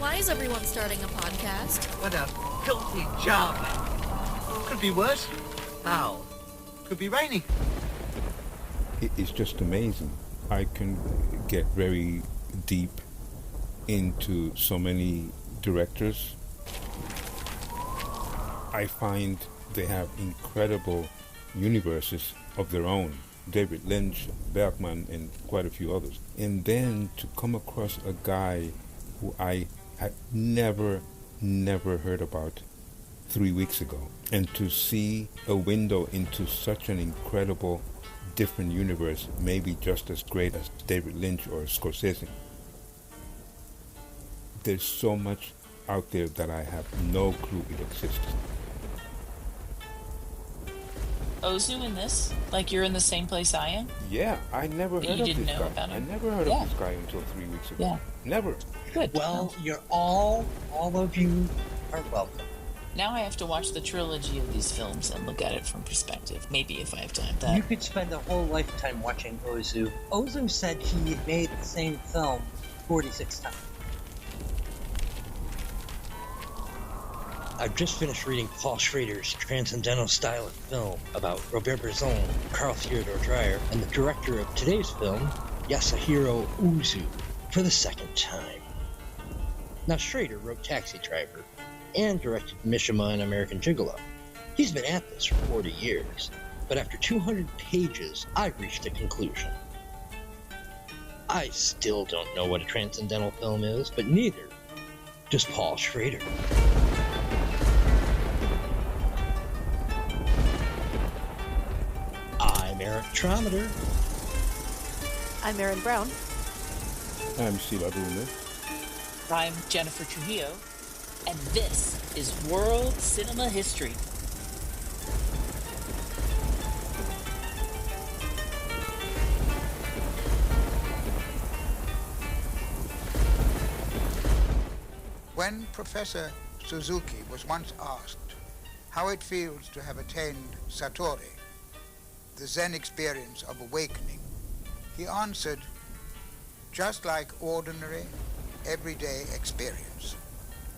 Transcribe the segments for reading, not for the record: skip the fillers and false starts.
Why is everyone starting a podcast? What a filthy job. Could be worse. Foul. Could be raining. It's just amazing. I can get very deep into so many directors. I find they have incredible universes of their own. David Lynch, Bergman, and quite a few others. And then to come across a guy who I had never heard about 3 weeks ago, and to see a window into such an incredible different universe, maybe just as great as David Lynch or Scorsese. There's so much out there that I have no clue it exists. Ozu in this? Like you're in the same place I am? Yeah, I never heard of this guy. I never heard of this guy until 3 weeks ago. Yeah. Never. Good. Well, you're all of you are welcome. Now I have to watch the trilogy of these films and look at it from perspective. Maybe if I have time. You could spend a whole lifetime watching Ozu. Ozu said he made the same film 46 times. I've just finished reading Paul Schrader's transcendental style of film about Robert Bresson, Carl Theodor Dreyer, and the director of today's film, Yasujirō Ozu, for the second time. Now, Schrader wrote Taxi Driver and directed Mishima and American Gigolo. He's been at this for 40 years, but after 200 pages, I've reached a conclusion. I still don't know what a transcendental film is, but neither does Paul Schrader. I'm Eric Trommater. I'm Erin Brown. I'm Sila Blume. I'm Jennifer Trujillo, and this is World Cinema History. When Professor Suzuki was once asked how it feels to have attained Satori, the Zen experience of awakening, he answered, just like ordinary, everyday experience,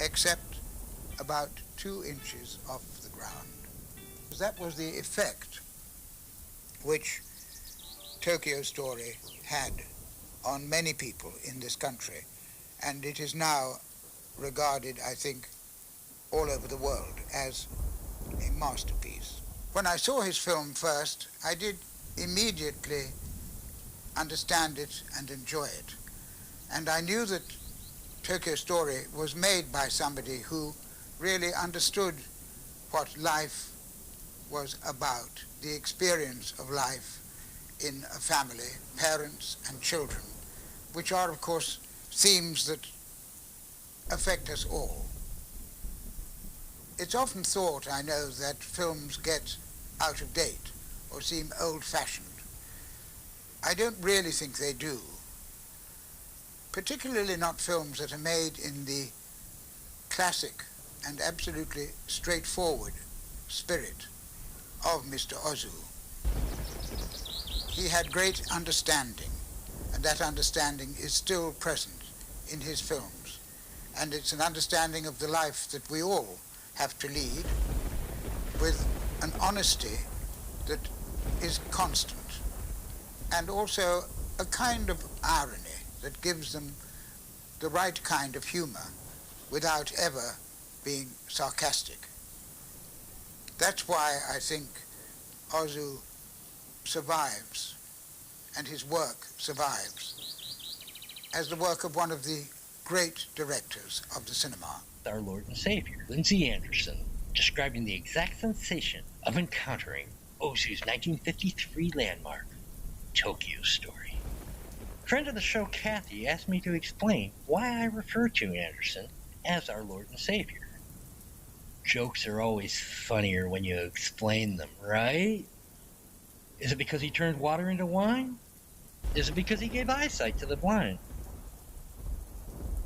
except about 2 inches off the ground. That was the effect which Tokyo Story had on many people in this country, and it is now regarded, I think, all over the world as a masterpiece. When I saw his film first, I did immediately understand it and enjoy it. And I knew that Tokyo Story was made by somebody who really understood what life was about, the experience of life in a family, parents and children, which are, of course, themes that affect us all. It's often thought, I know, that films get out of date or seem old-fashioned. I don't really think they do, particularly not films that are made in the classic and absolutely straightforward spirit of Mr. Ozu. He had great understanding, and that understanding is still present in his films. And it's an understanding of the life that we all have to lead with an honesty that is constant, and also a kind of irony that gives them the right kind of humor without ever being sarcastic. That's why I think Ozu survives, and his work survives, as the work of one of the great directors of the cinema. Our Lord and Savior, Lindsay Anderson, describing the exact sensation of encountering Ozu's 1953 landmark, Tokyo Story. Friend of the show, Kathy, asked me to explain why I refer to Anderson as our Lord and Savior. Jokes are always funnier when you explain them, right? Is it because he turned water into wine? Is it because he gave eyesight to the blind?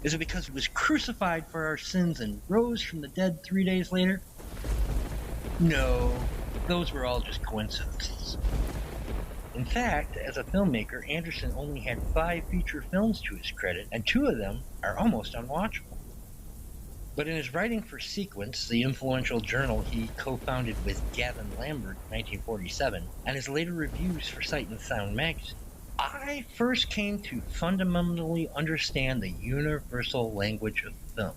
Is it because he was crucified for our sins and rose from the dead 3 days later? No, those were all just coincidences. In fact, as a filmmaker, Anderson only had 5 feature films to his credit, and 2 of them are almost unwatchable. But in his writing for Sequence, the influential journal he co-founded with Gavin Lambert in 1947, and his later reviews for Sight and Sound magazine, I first came to fundamentally understand the universal language of film.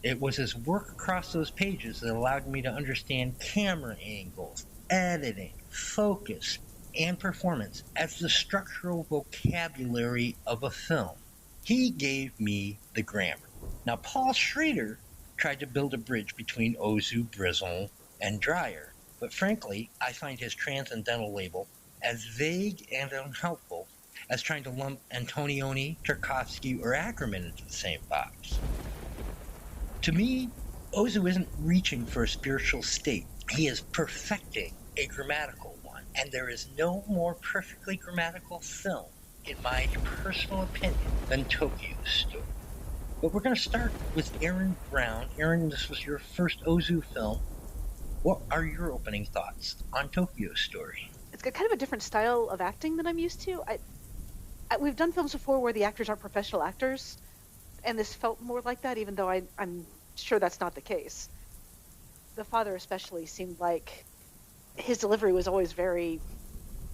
It was his work across those pages that allowed me to understand camera angles, editing, focus, and performance as the structural vocabulary of a film. He gave me the grammar. Now, Paul Schrader tried to build a bridge between Ozu, Bresson, and Dreyer, but frankly, I find his transcendental label as vague and unhelpful as trying to lump Antonioni, Tarkovsky, or Ackerman into the same box. To me, Ozu isn't reaching for a spiritual state. He is perfecting a grammatical one, and there is no more perfectly grammatical film, in my personal opinion, than Tokyo Story. But we're going to start with Erin Brown. Erin, this was your first Ozu film. What are your opening thoughts on Tokyo Story? It's got kind of a different style of acting than I'm used to. We've done films before where the actors aren't professional actors, and this felt more like that, even though I'm sure that's not the case. The father especially seemed like his delivery was always very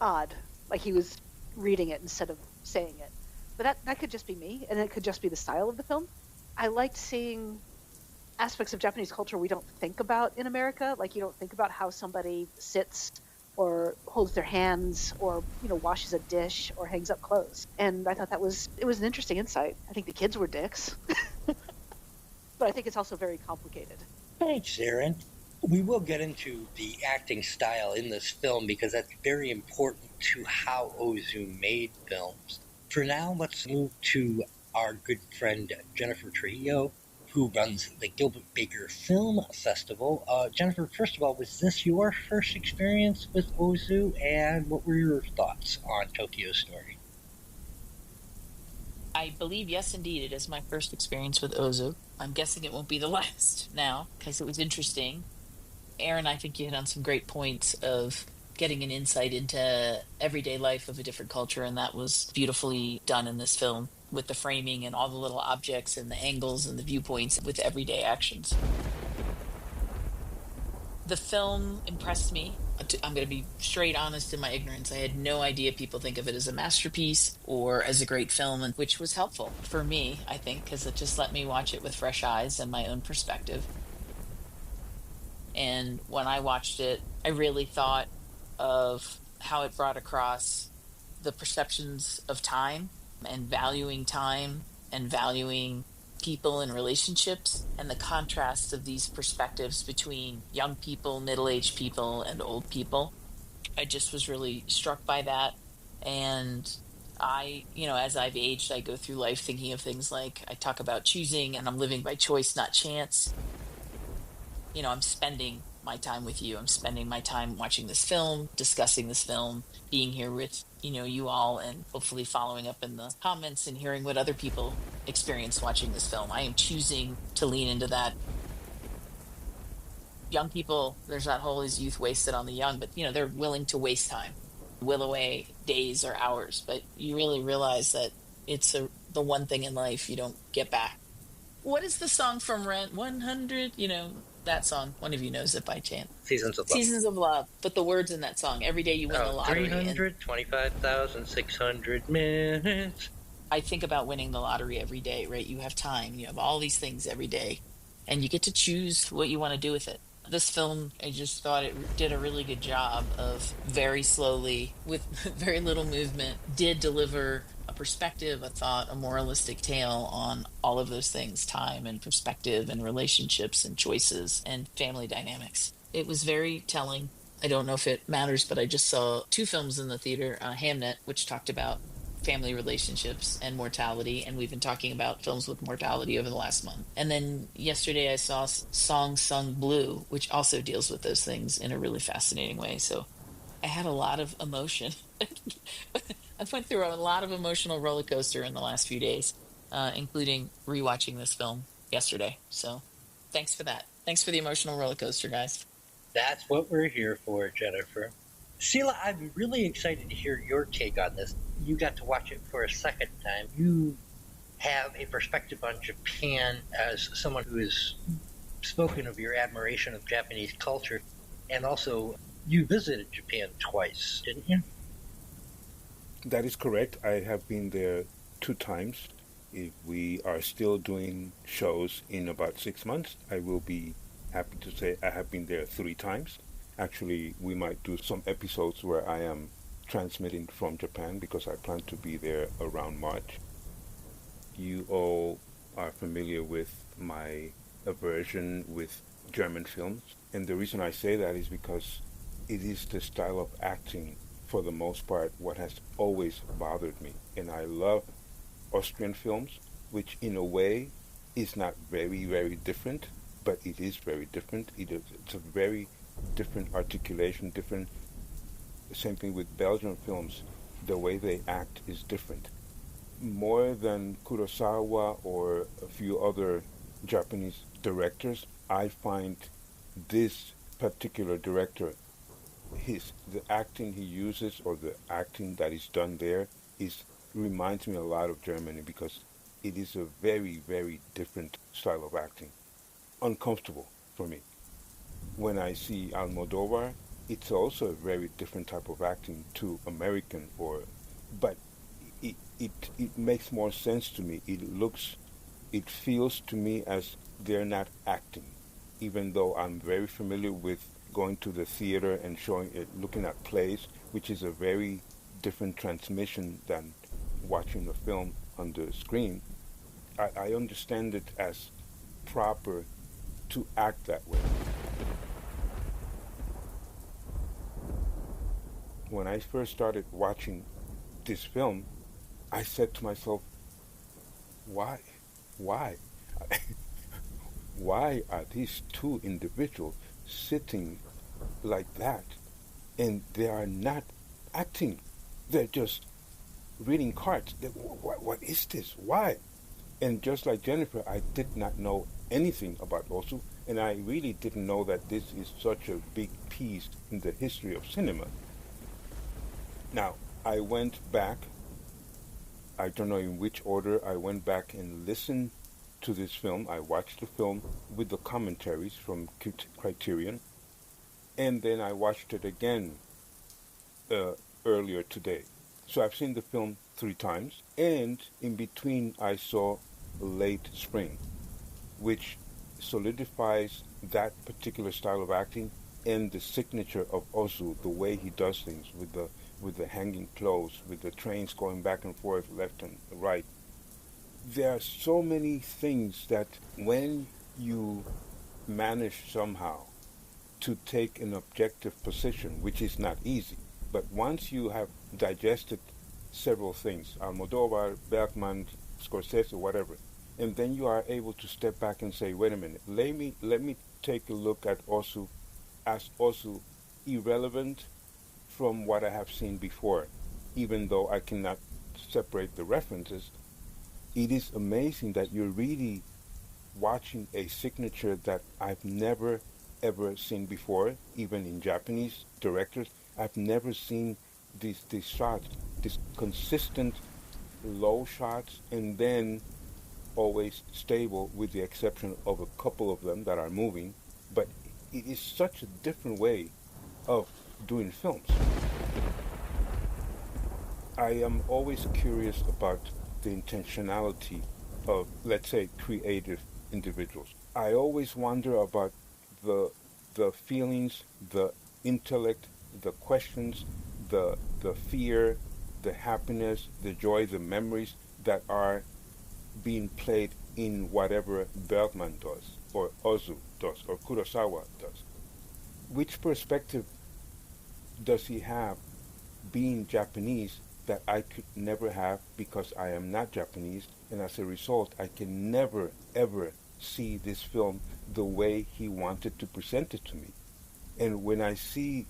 odd, like he was reading it instead of saying it. But that could just be me, and it could just be the style of the film. I liked seeing aspects of Japanese culture we don't think about in America. Like, you don't think about how somebody sits or holds their hands or, washes a dish or hangs up clothes. And I thought it was an interesting insight. I think the kids were dicks. But I think it's also very complicated. Thanks, Erin. We will get into the acting style in this film because that's very important to how Ozu made films. For now, let's move to our good friend Jennifer Trujillo, who runs the Gilbert Baker Film Festival. Jennifer, first of all, was this your first experience with Ozu, and what were your thoughts on Tokyo Story? I believe, yes, indeed, it is my first experience with Ozu. I'm guessing it won't be the last now, because it was interesting. Erin, I think you hit on some great points of getting an insight into everyday life of a different culture, and that was beautifully done in this film with the framing and all the little objects and the angles and the viewpoints with everyday actions. The film impressed me. I'm going to be straight honest in my ignorance. I had no idea people think of it as a masterpiece or as a great film, and which was helpful for me, I think, because it just let me watch it with fresh eyes and my own perspective. And when I watched it, I really thought of how it brought across the perceptions of time and valuing people and relationships, and the contrast of these perspectives between young people, middle-aged people, and old people. I just was really struck by that. And I, as I've aged, I go through life thinking of things like, I talk about choosing, and I'm living by choice, not chance. I'm spending my time with you. I'm spending my time watching this film, discussing this film, being here with, you all, and hopefully following up in the comments and hearing what other people experience watching this film. I am choosing to lean into that. Young people, there's that whole is youth wasted on the young, but, they're willing to waste time, will away days or hours, but you really realize that it's the one thing in life you don't get back. What is the song from Rent? 100, that song. One of you knows it by chance. Seasons of Love. Seasons of Love. But the words in that song, every day you win the lottery. 325,600 minutes. I think about winning the lottery every day, right? You have time. You have all these things every day. And you get to choose what you want to do with it. This film, I just thought it did a really good job of very slowly, with very little movement, did deliver a perspective, a thought, a moralistic tale on all of those things, time and perspective and relationships and choices and family dynamics. It was very telling. I don't know if it matters, but I just saw 2 films in the theater, Hamnet, which talked about family relationships and mortality, and we've been talking about films with mortality over the last month. And then yesterday I saw Song Sung Blue, which also deals with those things in a really fascinating way. So I had a lot of emotion. I went through a lot of emotional roller coaster in the last few days, including rewatching this film yesterday. So thanks for that. Thanks for the emotional roller coaster, guys. That's what we're here for, Jennifer. Sila, I'm really excited to hear your take on this. You got to watch it for a second time. You have a perspective on Japan as someone who is spoken of your admiration of Japanese culture, and also you visited Japan twice, didn't you? That is correct. I have been there 2 times. If we are still doing shows in about 6 months, I will be happy to say I have been there 3 times. Actually, we might do some episodes where I am transmitting from Japan because I plan to be there around March. You all are familiar with my aversion with German films. And the reason I say that is because it is the style of acting, for the most part, what has always bothered me. And I love Austrian films, which in a way is not very, very different, but it is very different. It's a very different articulation, different. Same thing with Belgian films. The way they act is different. More than Kurosawa or a few other Japanese directors, I find this particular director, the acting he uses or the acting that is done there is reminds me a lot of Germany because it is a very, very different style of acting. Uncomfortable for me. When I see Almodovar, it's also a very different type of acting to American but it makes more sense to me. It feels to me as they're not acting, even though I'm very familiar with going to the theater and showing it, looking at plays, which is a very different transmission than watching a film on the screen. I understand it as proper to act that way. When I first started watching this film, I said to myself, why? Why? Why are these two individuals sitting like that and they are not acting? They're just reading cards. What is this? Why? And just like Jennifer, I did not know anything about Ozu, and I really didn't know that this is such a big piece in the history of cinema. Now, I went back, I don't know in which order, I went back and listened to this film. I watched the film with the commentaries from Criterion, and then I watched it again earlier today. So I've seen the film 3 times, and in between I saw Late Spring, which solidifies that particular style of acting and the signature of Ozu, the way he does things with the hanging clothes, with the trains going back and forth, left and right. There are so many things that when you manage somehow to take an objective position, which is not easy, but once you have digested several things, Almodovar, Bergman, Scorsese, whatever, and then you are able to step back and say, wait a minute, let me take a look at Ozu as Ozu irrelevant from what I have seen before, even though I cannot separate the references. It is amazing that you're really watching a signature that I've never ever seen before, even in Japanese directors. I've never seen these shots, these consistent low shots, and then always stable with the exception of a couple of them that are moving. But it is such a different way of doing films. I am always curious about the intentionality of, let's say, creative individuals. I always wonder about the feelings, the intellect, the questions, the fear, the happiness, the joy, the memories that are being played in whatever Bergman does, or Ozu does, or Kurosawa does. Which perspective does he have being Japanese that I could never have because I am not Japanese, and as a result, I can never, ever see this film the way he wanted to present it to me. And when I see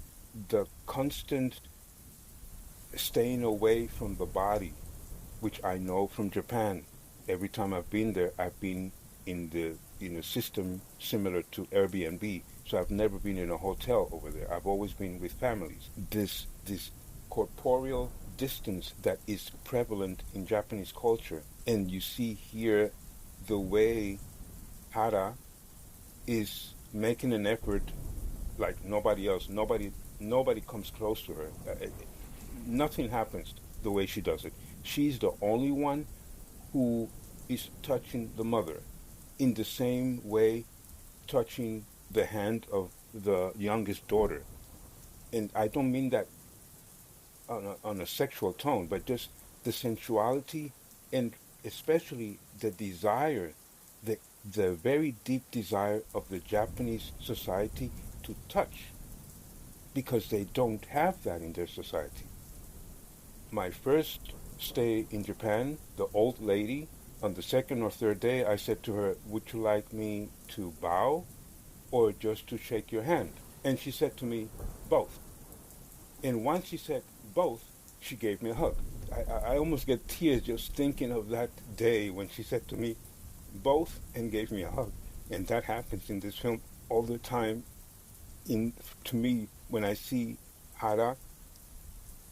the constant staying away from the body, which I know from Japan, every time I've been there, I've been in a system similar to Airbnb, so I've never been in a hotel over there. I've always been with families. This corporeal distance that is prevalent in Japanese culture, and you see here the way Hara is making an effort like nobody else. Nobody comes close to her. Nothing happens the way she does it. She's the only one who is touching the mother in the same way touching the hand of the youngest daughter. And I don't mean that on a sexual tone, but just the sensuality and especially the desire, the, the very deep desire of the Japanese society to touch, because they don't have that in their society. My first stay in Japan, the old lady, on the second or third day, I said to her, "Would you like me to bow or just to shake your hand?" And she said to me, "Both." And once she said both, she gave me a hug. I almost get tears just thinking of that day when she said to me, "Both," and gave me a hug. And that happens in this film all the time. To me, when I see Hara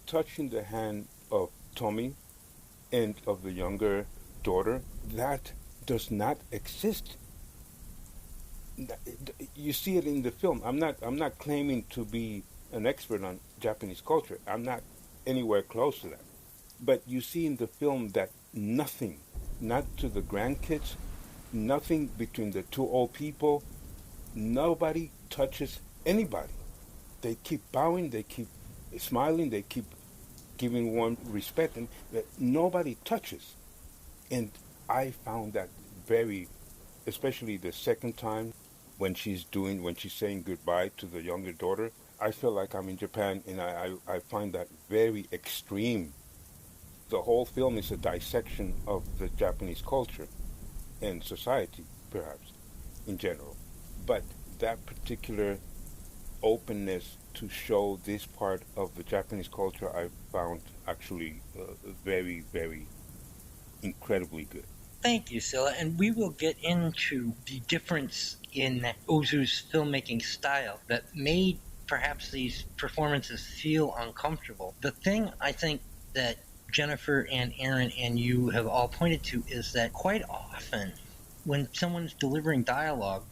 touching the hand of Tommy and of the younger daughter, that does not exist. You see it in the film. I'm not claiming to be an expert on Japanese culture. I'm not anywhere close to that. But you see in the film that nothing, not to the grandkids, nothing between the two old people, nobody touches anybody. They keep bowing, they keep smiling, they keep giving one respect, and that nobody touches. And I found that very, especially the second time when she's saying goodbye to the younger daughter, I feel like I'm in Japan, and I find that very extreme. The whole film is a dissection of the Japanese culture and society, perhaps, in general. But that particular openness to show this part of the Japanese culture, I found actually very, very incredibly good. Thank you, Sila. And we will get into the difference in Ozu's filmmaking style that made perhaps these performances feel uncomfortable. The thing I think that Jennifer and Erin and you have all pointed to is that quite often when someone's delivering dialogue,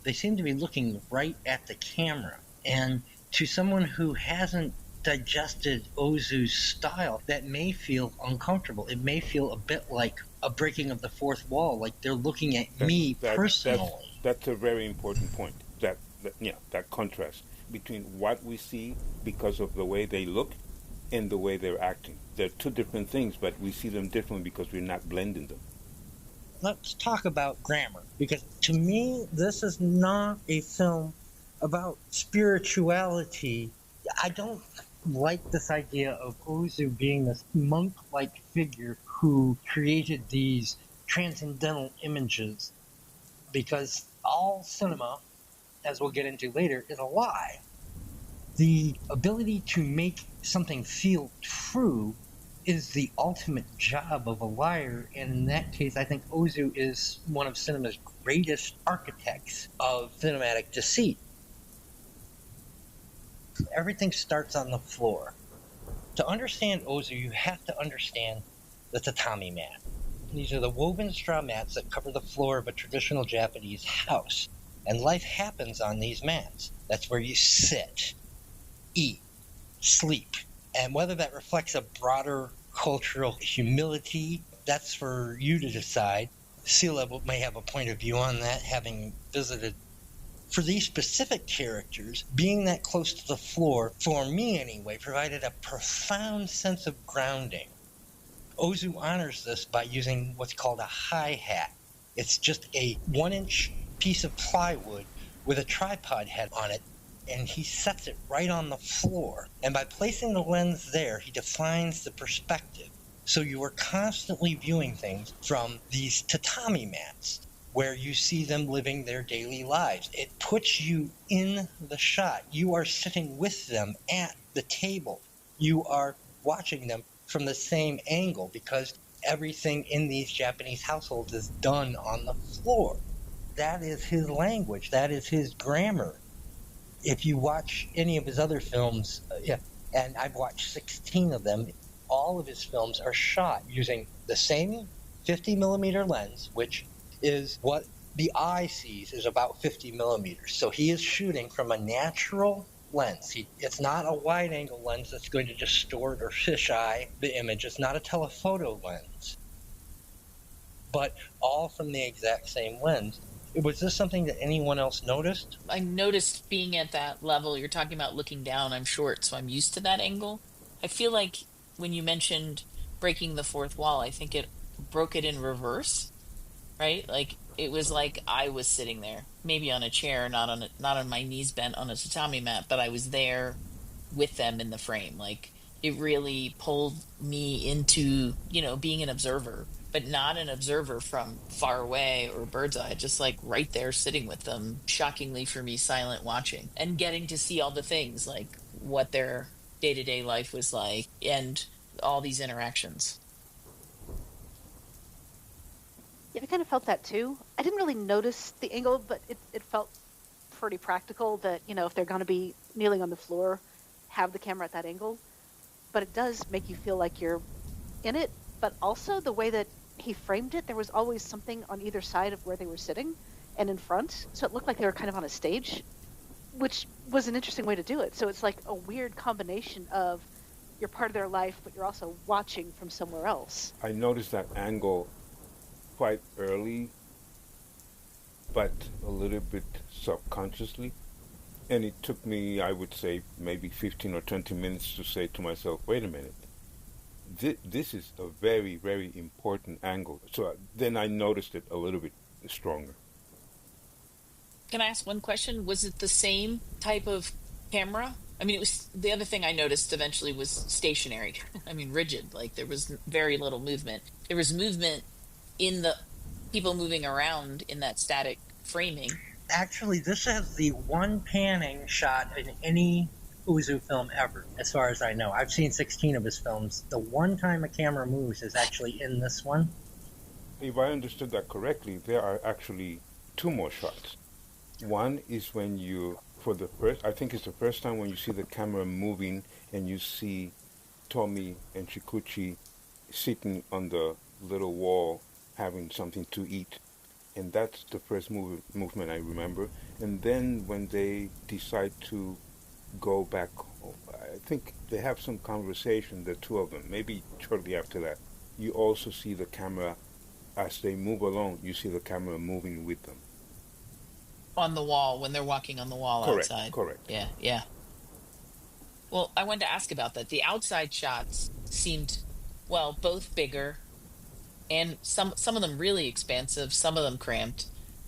they seem to be looking right at the camera. And to someone who hasn't digested Ozu's style, that may feel uncomfortable. It may feel a bit like a breaking of the fourth wall, like they're looking at me personally. That's a very important point. That contrast between what we see because of the way they look and the way they're acting. They're two different things, but we see them differently because we're not blending them. Let's talk about grammar, because to me, this is not a film about spirituality. I don't like this idea of Ozu being this monk-like figure who created these transcendental images, because all cinema, as we'll get into later, is a lie. The ability to make something feel true is the ultimate job of a liar, and in that case, I think Ozu is one of cinema's greatest architects of cinematic deceit. Everything starts on the floor. To understand Ozu, you have to understand the tatami mat. These are the woven straw mats that cover the floor of a traditional Japanese house. And life happens on these mats. That's where you sit, eat, sleep. And whether that reflects a broader cultural humility, that's for you to decide. Sila may have a point of view on that, having visited. For these specific characters, being that close to the floor, for me anyway, provided a profound sense of grounding. Ozu honors this by using what's called a hi-hat. It's just a 1-inch piece of plywood with a tripod head on it, and he sets it right on the floor. And by placing the lens there, he defines the perspective. So you are constantly viewing things from these tatami mats, where you see them living their daily lives. It puts you in the shot. You are sitting with them at the table. You are watching them from the same angle, because everything in these Japanese households is done on the floor. That is his language. That is his grammar. If you watch any of his other films, and I've watched 16 of them, all of his films are shot using the same 50 millimeter lens, which is what the eye sees is about 50 millimeters. So he is shooting from a natural lens. It's not a wide-angle lens that's going to distort or fisheye the image. It's not a telephoto lens, but all from the exact same lens. Was this something that anyone else noticed? I noticed being at that level, you're talking about looking down. I'm short, so I'm used to that angle. I feel like when you mentioned breaking the fourth wall, I think it broke it in reverse, right? Like it was like I was sitting there, maybe on a chair, not on my knees bent on a tatami mat, but I was there with them in the frame. Like it really pulled me into, being an observer, but not an observer from far away or bird's eye, just like right there sitting with them, shockingly for me, silent watching and getting to see all the things like what their day-to-day life was like and all these interactions. Yeah, I kind of felt that too. I didn't really notice the angle, but it felt pretty practical that, if they're going to be kneeling on the floor, have the camera at that angle. But it does make you feel like you're in it. But also the way that he framed it, there was always something on either side of where they were sitting and in front. So it looked like they were kind of on a stage, which was an interesting way to do it. So it's like a weird combination of you're part of their life, but you're also watching from somewhere else. I noticed that angle quite early, but a little bit subconsciously. And it took me, I would say, maybe 15 or 20 minutes to say to myself, wait a minute, this is a very, very important angle. So then I noticed it a little bit stronger. Can I ask one question? Was it the same type of camera? I mean, it was the other thing I noticed eventually was stationary. I mean, rigid. Like there was very little movement. There was movement in the people moving around in that static framing. Actually, this has the one panning shot in any Ozu film ever, as far as I know. I've seen 16 of his films. The one time a camera moves is actually in this one. If I understood that correctly, there are actually two more shots. One is when I think it's the first time when you see the camera moving and you see Tommy and Chikuchi sitting on the little wall having something to eat. And that's the first movement I remember. And then when they decide to go back home, I think they have some conversation, the two of them, maybe shortly after that. You also see the camera, as they move along, you see the camera moving with them. On the wall, when they're walking on the wall outside. Correct. Yeah. Well, I wanted to ask about that. The outside shots seemed, both bigger and some of them really expansive, some of them cramped.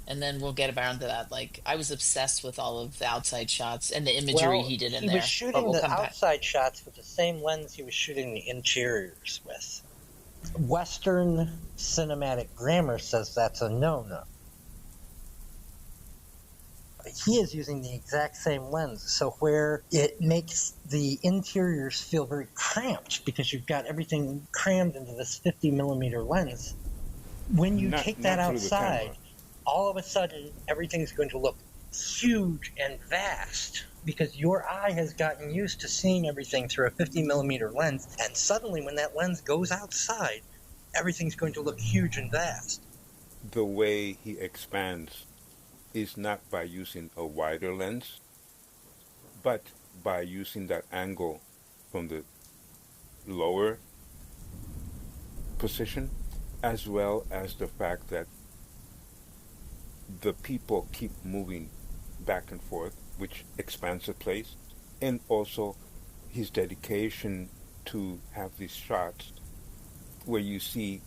And then we'll get around to that. Like, I was obsessed with all of the outside shots and the imagery he did in there. He was shooting the outside shots with the same lens he was shooting the interiors with. Western cinematic grammar says that's a no-no. He is using the exact same lens, so where it makes the interiors feel very cramped because you've got everything crammed into this 50 millimeter lens. When you take that outside, all of a sudden everything's going to look huge and vast because your eye has gotten used to seeing everything through a 50 millimeter lens, and suddenly when that lens goes outside, everything's going to look huge and vast. The way he expands is not by using a wider lens, but by using that angle from the lower position, as well as the fact that the people keep moving back and forth, which expands the place, and also his dedication to have these shots where you see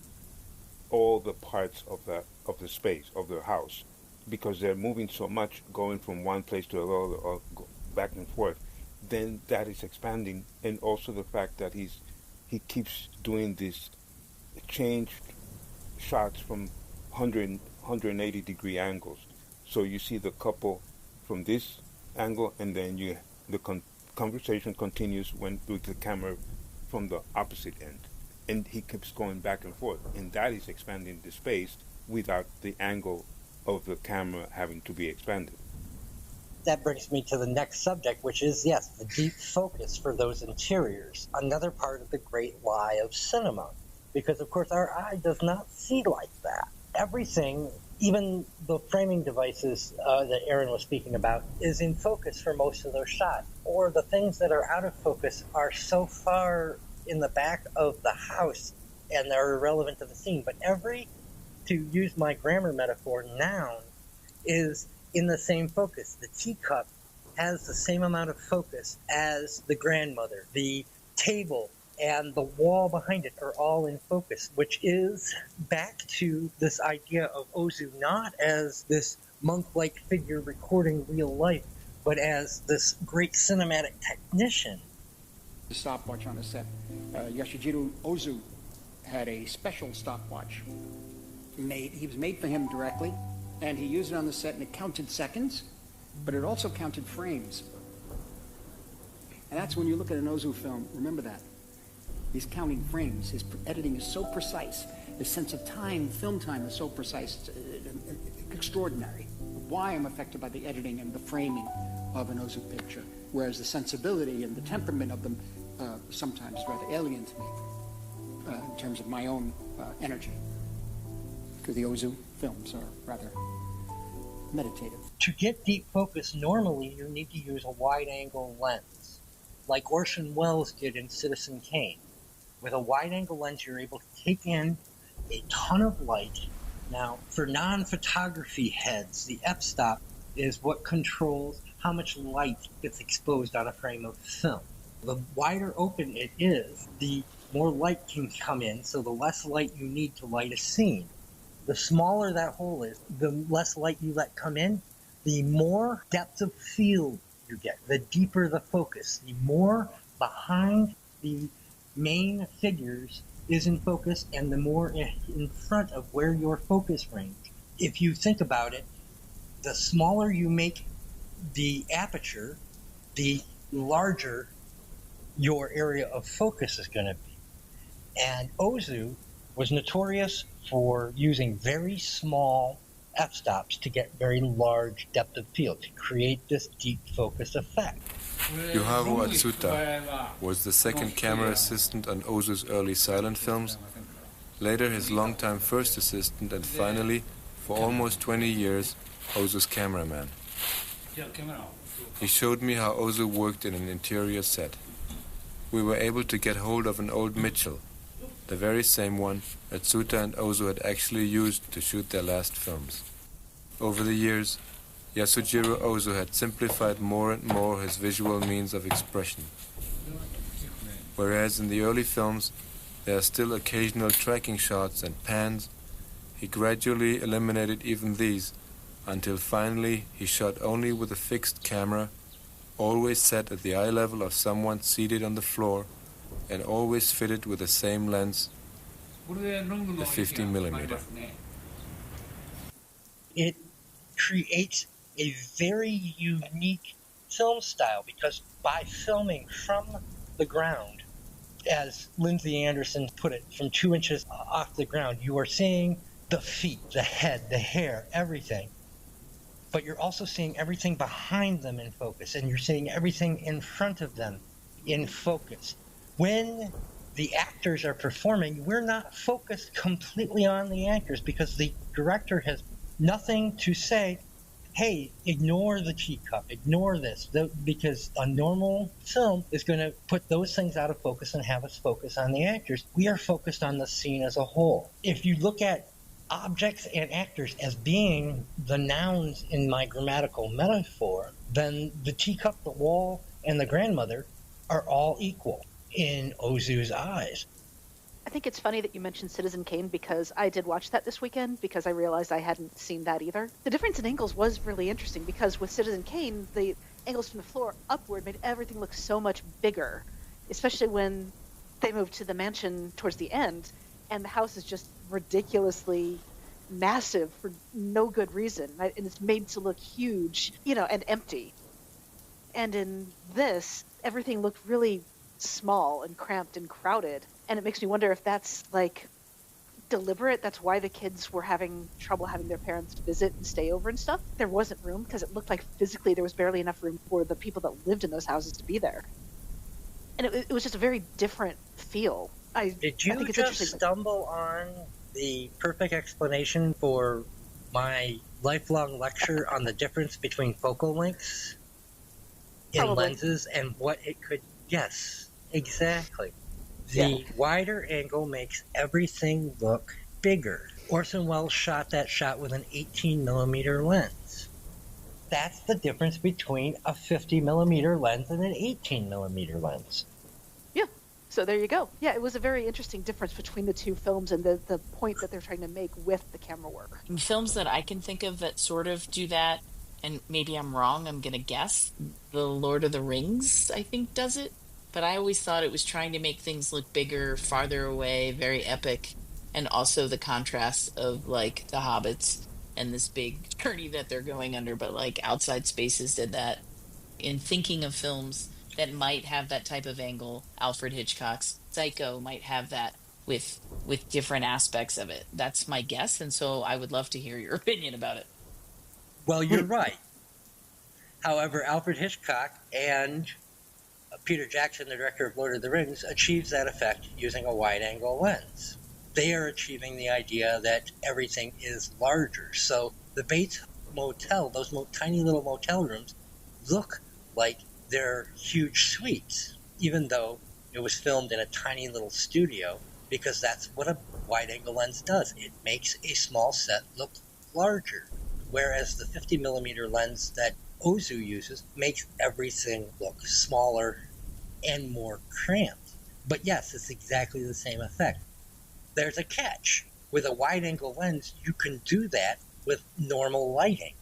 all the parts of the space of the house, because they're moving so much, going from one place to another, or back and forth, then that is expanding. And also the fact that he keeps doing these changed shots from 180 degree angles. So you see the couple from this angle, and then the conversation continues with the camera from the opposite end. And he keeps going back and forth. And that is expanding the space without the angle of the camera having to be expanded. That brings me to the next subject, which is, yes, the deep focus for those interiors. Another part of the great lie of cinema. Because, of course, our eye does not see like that. Everything even the framing devices that Erin was speaking about is in focus for most of those shots. Or the things that are out of focus are so far in the back of the house and they're irrelevant to the scene. But every, to use my grammar metaphor, noun is in the same focus. The teacup has the same amount of focus as the grandmother. The table and the wall behind it are all in focus, which is back to this idea of Ozu not as this monk-like figure recording real life, but as this great cinematic technician. The stopwatch on the set. Yasujirō Ozu had a special stopwatch made. He was made for him directly, and he used it on the set, and it counted seconds, but it also counted frames. And that's when you look at an Ozu film, remember that. He's counting frames. His editing is so precise. His sense of time, film time, is so precise. It's extraordinary. Why I'm affected by the editing and the framing of an Ozu picture, whereas the sensibility and the temperament of them sometimes rather alien to me in terms of my own energy. Because the Ozu films are rather meditative. To get deep focus, normally you need to use a wide-angle lens, like Orson Welles did in Citizen Kane. With a wide-angle lens, you're able to take in a ton of light. Now, for non-photography heads, the f-stop is what controls how much light gets exposed on a frame of film. The wider open it is, the more light can come in, so the less light you need to light a scene. The smaller that hole is, the less light you let come in, the more depth of field you get, the deeper the focus, the more behind the main figures is in focus, and the more in front of where your focus range. If you think about it, the smaller you make the aperture, the larger your area of focus is going to be. And Ozu was notorious for using very small f-stops to get very large depth of field, to create this deep focus effect. Yasujirō Ozu was the second camera assistant on Ozu's early silent films, later his longtime first assistant, and finally, for almost 20 years, Ozu's cameraman. He showed me how Ozu worked in an interior set. We were able to get hold of an old Mitchell, the very same one Atsuta and Ozu had actually used to shoot their last films. Over the years, Yasujirō Ozu had simplified more and more his visual means of expression. Whereas in the early films there are still occasional tracking shots and pans, he gradually eliminated even these, until finally he shot only with a fixed camera, always set at the eye level of someone seated on the floor, and always fitted with the same lens, the 50mm. It creates a very unique film style, because by filming from the ground, as Lindsay Anderson put it, from 2 inches off the ground, you are seeing the feet, the head, the hair, everything. But you're also seeing everything behind them in focus, and you're seeing everything in front of them in focus. When the actors are performing, we're not focused completely on the actors, because the director has nothing to say, hey, ignore the teacup, ignore this, because a normal film is going to put those things out of focus and have us focus on the actors. We are focused on the scene as a whole. If you look at objects and actors as being the nouns in my grammatical metaphor, then the teacup, the wall, and the grandmother are all equal in Ozu's eyes. I think it's funny that you mentioned Citizen Kane, because I did watch that this weekend, because I realized I hadn't seen that either. The difference in angles was really interesting, because with Citizen Kane, the angles from the floor upward made everything look so much bigger, especially when they moved to the mansion towards the end, and the house is just ridiculously massive for no good reason, and it's made to look huge, and empty. And in this, everything looked really small and cramped and crowded, and it makes me wonder if that's deliberate. That's why the kids were having trouble having their parents visit and stay over and stuff. There wasn't room, because it looked like physically there was barely enough room for the people that lived in those houses to be there, and it was just a very different feel. Did you just stumble on the perfect explanation for my lifelong lecture on the difference between focal lengths in Probably. lenses and what it could... Yes, exactly. The Yeah. wider angle makes everything look bigger. Orson Welles shot that shot with an 18mm lens. That's the difference between a 50mm lens and an 18mm lens. Yeah. So there you go. Yeah, it was a very interesting difference between the two films and the point that they're trying to make with the camera work. Films that I can think of that sort of do that, and maybe I'm wrong, I'm going to guess, The Lord of the Rings, I think, does it. But I always thought it was trying to make things look bigger, farther away, very epic, and also the contrast of, like, the hobbits and this big journey that they're going under, but, like, Outside Spaces did that. In thinking of films that might have that type of angle, Alfred Hitchcock's Psycho might have that with different aspects of it. That's my guess, and so I would love to hear your opinion about it. Well, you're right. However, Alfred Hitchcock and Peter Jackson, the director of Lord of the Rings, achieves that effect using a wide-angle lens. They are achieving the idea that everything is larger. So the Bates Motel, those tiny little motel rooms, look like they're huge suites, even though it was filmed in a tiny little studio, because that's what a wide-angle lens does. It makes a small set look larger, whereas the 50mm lens that Ozu uses makes everything look smaller and more cramped. But yes, it's exactly the same effect. There's a catch. With a wide-angle lens, you can do that with normal lighting.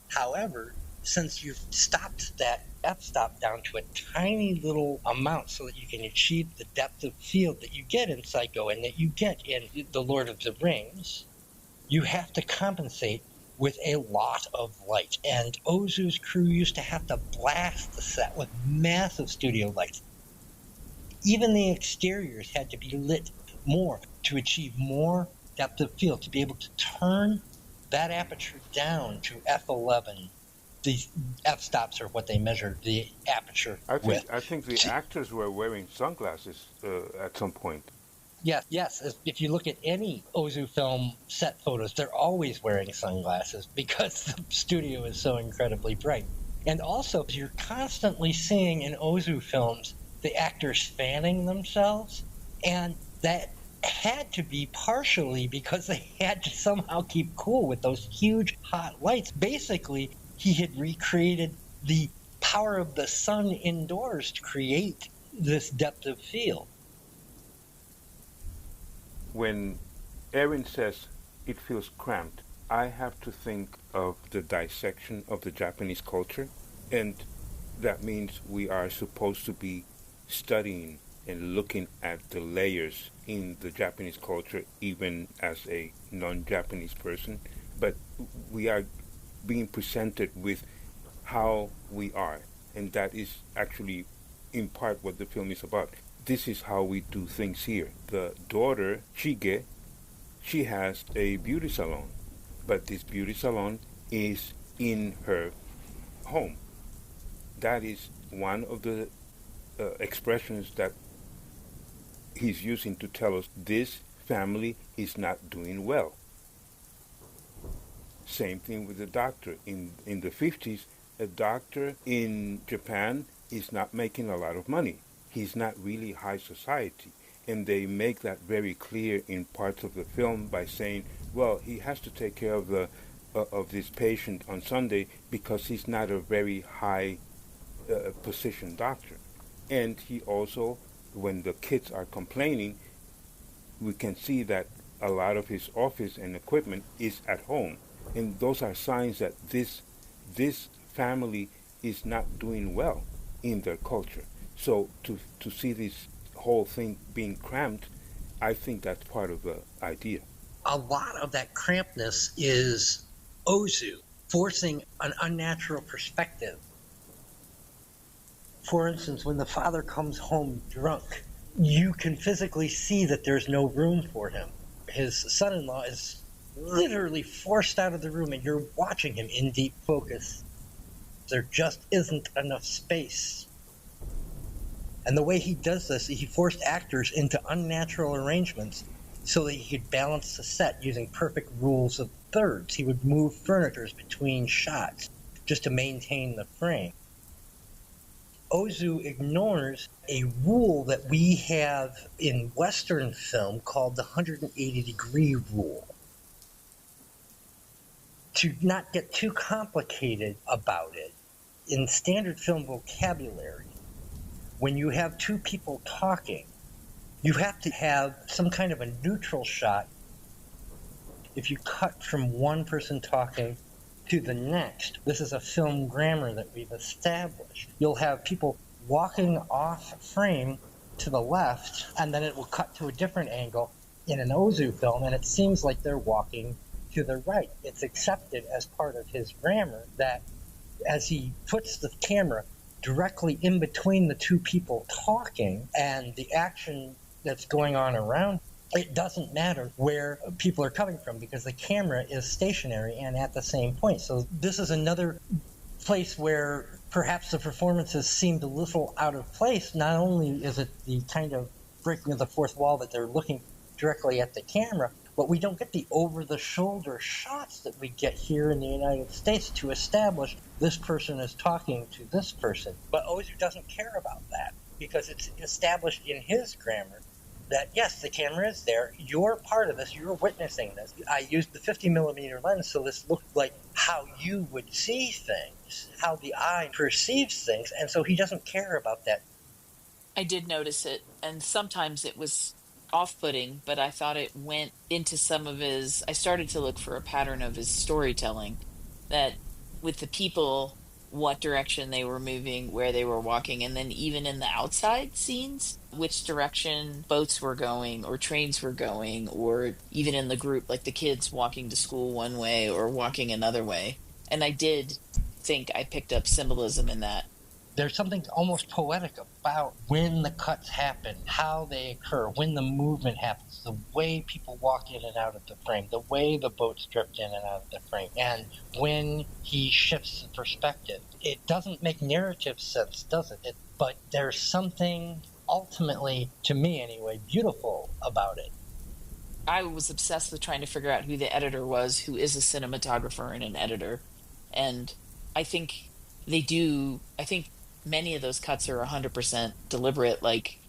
However, since you've stopped that f-stop down to a tiny little amount so that you can achieve the depth of field that you get in Psycho and that you get in The Lord of the Rings, you have to compensate with a lot of light. And Ozu's crew used to have to blast the set with massive studio lights. Even the exteriors had to be lit more to achieve more depth of field, to be able to turn that aperture down to f11. The f-stops are what they measure the aperture with. I think the actors were wearing sunglasses at some point. Yes. If you look at any Ozu film set photos, they're always wearing sunglasses because the studio is so incredibly bright. And also, you're constantly seeing in Ozu films the actors fanning themselves, and that had to be partially because they had to somehow keep cool with those huge hot lights. Basically, he had recreated the power of the sun indoors to create this depth of field. When Erin says it feels cramped, I have to think of the dissection of the Japanese culture, and that means we are supposed to be studying and looking at the layers in the Japanese culture, even as a non-Japanese person, but we are being presented with how we are, and that is actually in part what the film is about. This is how we do things here. The daughter, Shige, she has a beauty salon, but this beauty salon is in her home. That is one of the expressions that he's using to tell us this family is not doing well. Same thing with the doctor. In the 50s, a doctor in Japan is not making a lot of money. He's not really high society. And they make that very clear in parts of the film by saying, well, he has to take care of this patient on Sunday because he's not a very high position doctor. And he also, when the kids are complaining, we can see that a lot of his office and equipment is at home. And those are signs that this family is not doing well in their culture. So to see this whole thing being cramped, I think that's part of the idea. A lot of that crampedness is Ozu forcing an unnatural perspective. For instance, when the father comes home drunk, you can physically see that there's no room for him. His son-in-law is literally forced out of the room, and you're watching him in deep focus. There just isn't enough space. And the way he does this, he forced actors into unnatural arrangements so that he could balance the set using perfect rules of thirds. He would move furniture between shots just to maintain the frame. Ozu ignores a rule that we have in Western film called the 180-degree rule. To not get too complicated about it, in standard film vocabulary, when you have two people talking, you have to have some kind of a neutral shot. If you cut from one person talking to the next, this is a film grammar that we've established. You'll have people walking off frame to the left, and then it will cut to a different angle in an Ozu film, and it seems like they're walking to the right. It's accepted as part of his grammar that as he puts the camera directly in between the two people talking and the action that's going on around, it doesn't matter where people are coming from because the camera is stationary and at the same point. So this is another place where perhaps the performances seemed a little out of place. Not only is it the kind of breaking of the fourth wall that they're looking directly at the camera, but we don't get the over-the-shoulder shots that we get here in the United States to establish this person is talking to this person. But Ozu doesn't care about that because it's established in his grammar that, yes, the camera is there, you're part of this, you're witnessing this. I used the 50-millimeter lens, so this looked like how you would see things, how the eye perceives things, and so he doesn't care about that. I did notice it, and sometimes it was off-putting, but I thought it went into some of his... I started to look for a pattern of his storytelling, that with the people, what direction they were moving, where they were walking, and then even in the outside scenes, which direction boats were going or trains were going, or even in the group, like the kids walking to school one way or walking another way. And I did think I picked up symbolism in that. There's something almost poetic about when the cuts happen, how they occur, when the movement happens, the way people walk in and out of the frame, the way the boats drift in and out of the frame, and when he shifts the perspective. It doesn't make narrative sense, does it? But there's something ultimately, to me anyway, beautiful about it. I was obsessed with trying to figure out who the editor was, who is a cinematographer and an editor. And I think many of those cuts are 100% deliberate, like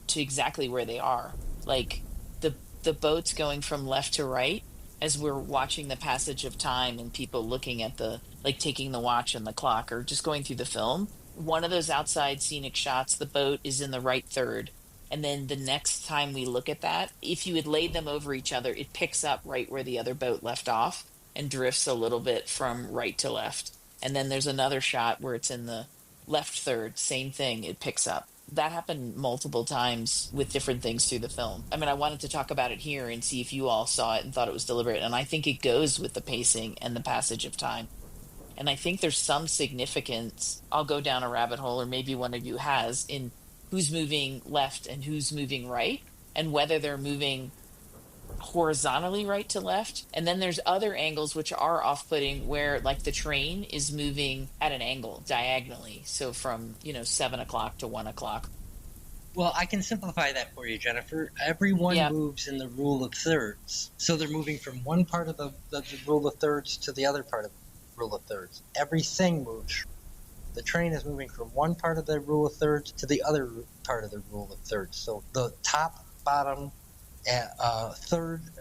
to exactly where they are. Like the boats going from left to right as we're watching the passage of time and people looking at like taking the watch and the clock or just going through the film. One of those outside scenic shots, the boat is in the right third. And then the next time we look at that, if you had laid them over each other, it picks up right where the other boat left off and drifts a little bit from right to left. And then there's another shot where it's in the left third, same thing, it picks up. That happened multiple times with different things through the film. I mean, I wanted to talk about it here and see if you all saw it and thought it was deliberate. And I think it goes with the pacing and the passage of time. And I think there's some significance, I'll go down a rabbit hole, or maybe one of you has, in who's moving left and who's moving right, and whether they're moving horizontally right to left. And then there's other angles which are off-putting where like the train is moving at an angle diagonally, so from 7 o'clock to 1 o'clock. Well, I can simplify that for you, Jennifer. Everyone moves in the rule of thirds, so they're moving from one part of the rule of thirds to the other part of the rule of thirds. Everything moves. The train is moving from one part of the rule of thirds to the other part of the rule of thirds. So the top, bottom,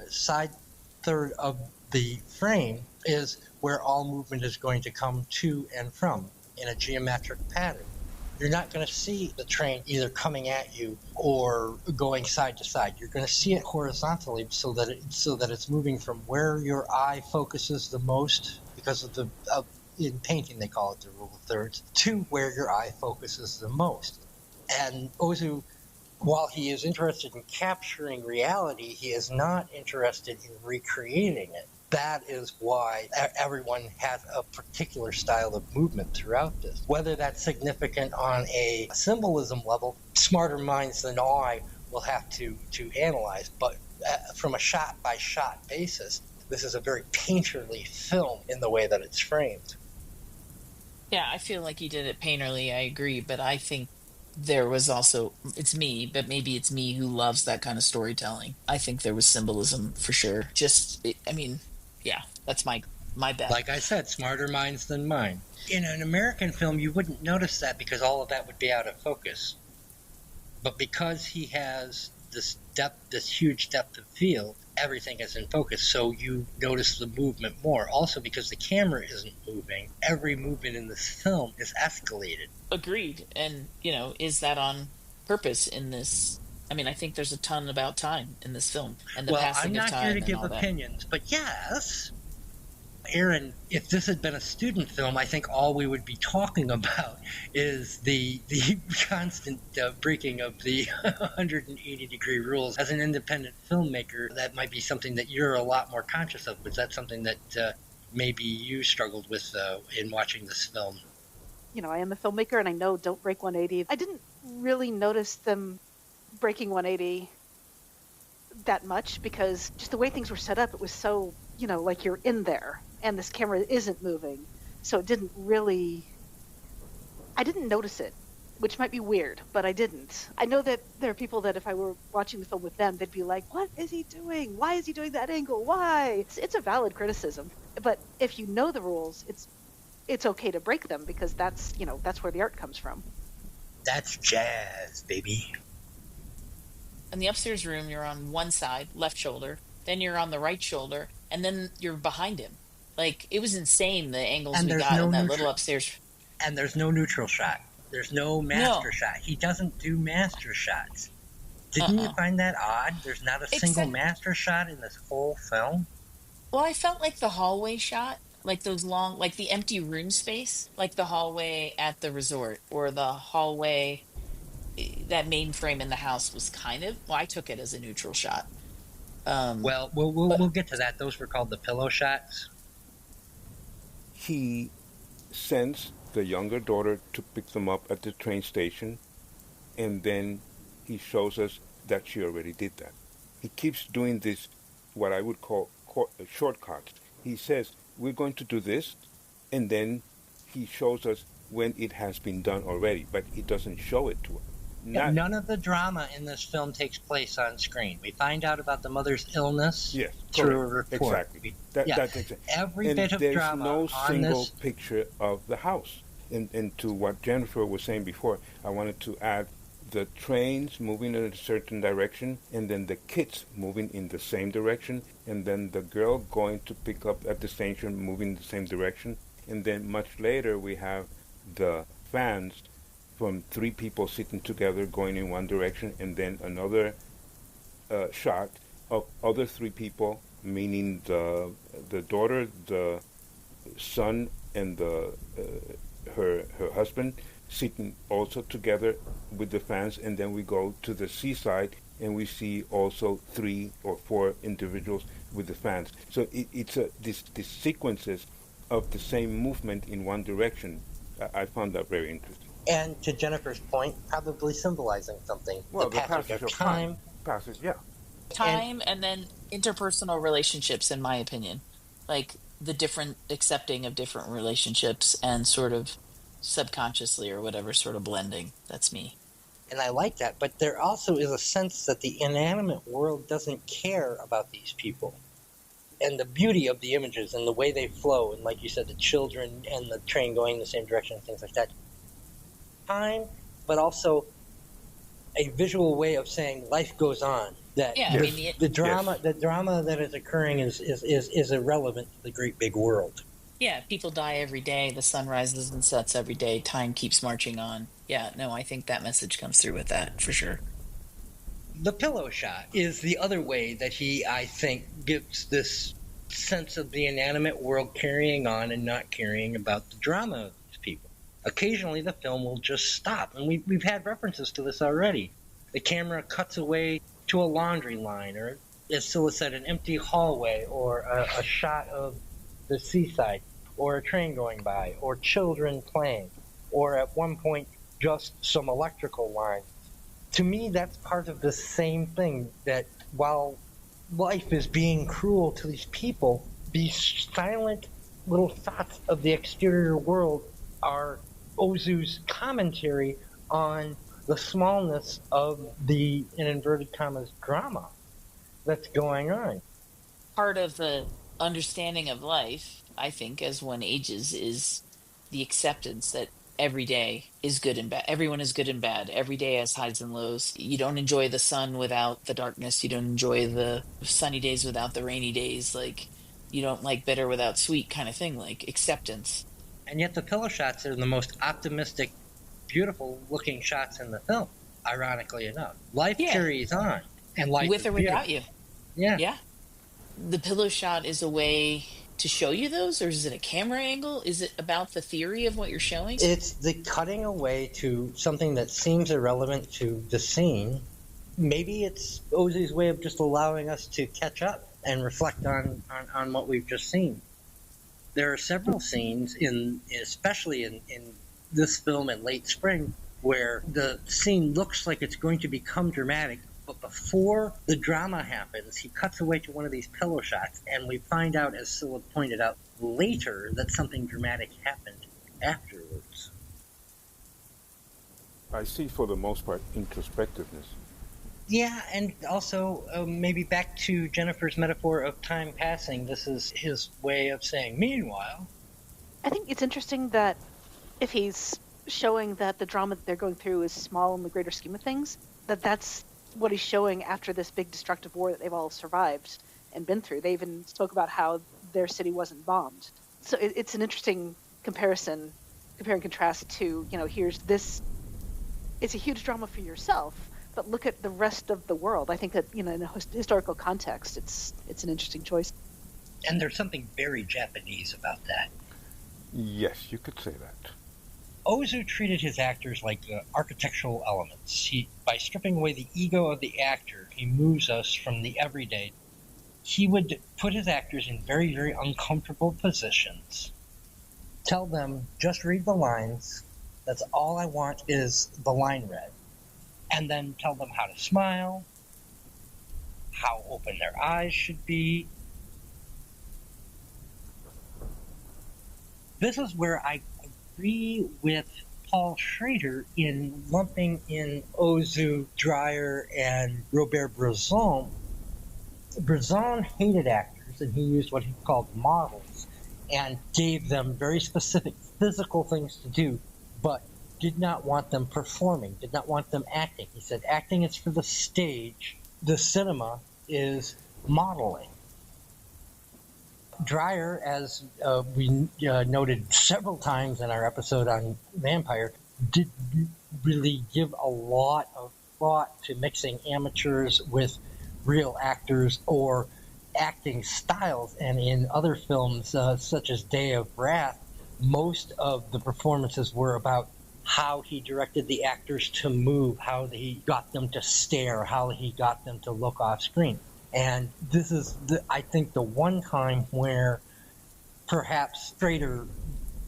side third of the frame is where all movement is going to come to and from in a geometric pattern. You're not going to see the train either coming at you or going side to side. You're going to see it horizontally so that it's moving from where your eye focuses the most, because of in painting they call it the rule of thirds, to where your eye focuses the most. And Ozu, while he is interested in capturing reality, he is not interested in recreating it. That is why everyone has a particular style of movement throughout this. Whether that's significant on a symbolism level, smarter minds than I will have to analyze. But from a shot-by-shot basis, this is a very painterly film in the way that it's framed. Yeah, I feel like you did it painterly, I agree, but I think there was also, it's me, but maybe it's me who loves that kind of storytelling. I think there was symbolism for sure. I mean, yeah, that's my bet. Like I said, smarter minds than mine. In an American film, you wouldn't notice that because all of that would be out of focus. But because he has this depth, this huge depth of field, everything is in focus, so you notice the movement more. Also, because the camera isn't moving, every movement in this film is escalated. Agreed. And, is that on purpose in this? I mean, I think there's a ton about time in this film and the passing of time. I'm not here to give opinions, but yes. Erin, if this had been a student film, I think all we would be talking about is the constant breaking of the 180-degree rules. As an independent filmmaker, that might be something that you're a lot more conscious of. Was that something that maybe you struggled with in watching this film? I am a filmmaker, and I know don't break 180. I didn't really notice them breaking 180 that much because just the way things were set up, it was so, like you're in there. And this camera isn't moving, so I didn't notice it, which might be weird, but I didn't. I know that there are people that if I were watching the film with them, they'd be like, what is he doing? Why is he doing that angle? Why? It's a valid criticism, but if you know the rules, it's okay to break them because that's where the art comes from. That's jazz, baby. In the upstairs room, you're on one side, left shoulder, then you're on the right shoulder, and then you're behind him. Like, it was insane, the angles we got in that little upstairs. And there's no neutral shot. There's no master shot. He doesn't do master shots. Didn't you find that odd? There's not a single master shot in this whole film? Well, I felt like the hallway shot, like those long, like the empty room space, like the hallway at the resort, or the hallway, that main frame in the house was I took it as a neutral shot. We'll get to that. Those were called the pillow shots. He sends the younger daughter to pick them up at the train station, and then he shows us that she already did that. He keeps doing this, what I would call shortcuts. He says, we're going to do this, and then he shows us when it has been done already, but he doesn't show it to us. None of the drama in this film takes place on screen. We find out about the mother's illness through a report. Exactly. That's exactly. Every bit of drama no on single this picture of the house. And to what Jennifer was saying before, I wanted to add the trains moving in a certain direction, and then the kids moving in the same direction, and then the girl going to pick up at the station moving in the same direction, and then much later we have the fans from three people sitting together going in one direction, and then another shot of other three people, meaning the daughter, the son, and her husband sitting also together with the fans, and then we go to the seaside and we see also 3 or 4 individuals with the fans. So it's this sequences of the same movement in one direction. I found that very interesting. And to Jennifer's point, probably symbolizing something. Well, the passage of time. Time and then interpersonal relationships, in my opinion. Like the different accepting of different relationships and sort of subconsciously or whatever sort of blending. That's me. And I like that. But there also is a sense that the inanimate world doesn't care about these people. And the beauty of the images and the way they flow, and like you said, the children and the train going in the same direction and things like that. Time, but also a visual way of saying life goes on. That the drama that is occurring is irrelevant to the great big world. Yeah, people die every day. The sun rises and sets every day. Time keeps marching on. Yeah, no, I think that message comes through with that for sure. The pillow shot is the other way that he, I think, gives this sense of the inanimate world carrying on and not caring about the drama of these people. Occasionally, the film will just stop, and we've had references to this already. The camera cuts away to a laundry line, or, as Sila said, an empty hallway, or a shot of the seaside, or a train going by, or children playing, or at one point, just some electrical lines. To me, that's part of the same thing, that while life is being cruel to these people, these silent little shots of the exterior world are Ozu's commentary on the smallness of the, in inverted commas, drama that's going on. Part of the understanding of life, I think, as one ages, is the acceptance that every day is good and bad. Everyone is good and bad. Every day has highs and lows. You don't enjoy the sun without the darkness. You don't enjoy the sunny days without the rainy days. Like, you don't like bitter without sweet kind of thing, like acceptance. And yet the pillow shots are the most optimistic, beautiful looking shots in the film, ironically enough. Life carries on. And life with or without you. Yeah. Yeah. The pillow shot is a way to show you those, or is it a camera angle? Is it about the theory of what you're showing? It's the cutting away to something that seems irrelevant to the scene. Maybe it's Ozu's way of just allowing us to catch up and reflect on what we've just seen. There are several scenes, especially in this film in late spring, where the scene looks like it's going to become dramatic, but before the drama happens, he cuts away to one of these pillow shots, and we find out, as Sila pointed out later, that something dramatic happened afterwards. I see, for the most part, introspectiveness. Yeah, and also maybe back to Jennifer's metaphor of time passing, this is his way of saying, meanwhile. I think it's interesting that if he's showing that the drama that they're going through is small in the greater scheme of things, that's what he's showing after this big destructive war that they've all survived and been through. They even spoke about how their city wasn't bombed. So it's an interesting comparison, compare and contrast to, here's this, it's a huge drama for yourself, but look at the rest of the world. I think that, in a historical context, it's an interesting choice. And there's something very Japanese about that. Yes, you could say that. Ozu treated his actors like architectural elements. By stripping away the ego of the actor, he moves us from the everyday. He would put his actors in very, very uncomfortable positions. Tell them, just read the lines. That's all I want is the line read. And then tell them how to smile, how open their eyes should be. This is where I agree with Paul Schrader in lumping in Ozu, Dreyer, and Robert Bresson. Bresson hated actors, and he used what he called models, and gave them very specific physical things to do, but did not want them performing, did not want them acting. He said acting is for the stage, the cinema is modeling. Dreyer, as we noted several times in our episode on Vampire, did really give a lot of thought to mixing amateurs with real actors or acting styles. And in other films, such as Day of Wrath, most of the performances were about how he directed the actors to move, how he got them to stare, how he got them to look off screen. And this is, I think, the one time where perhaps Schrader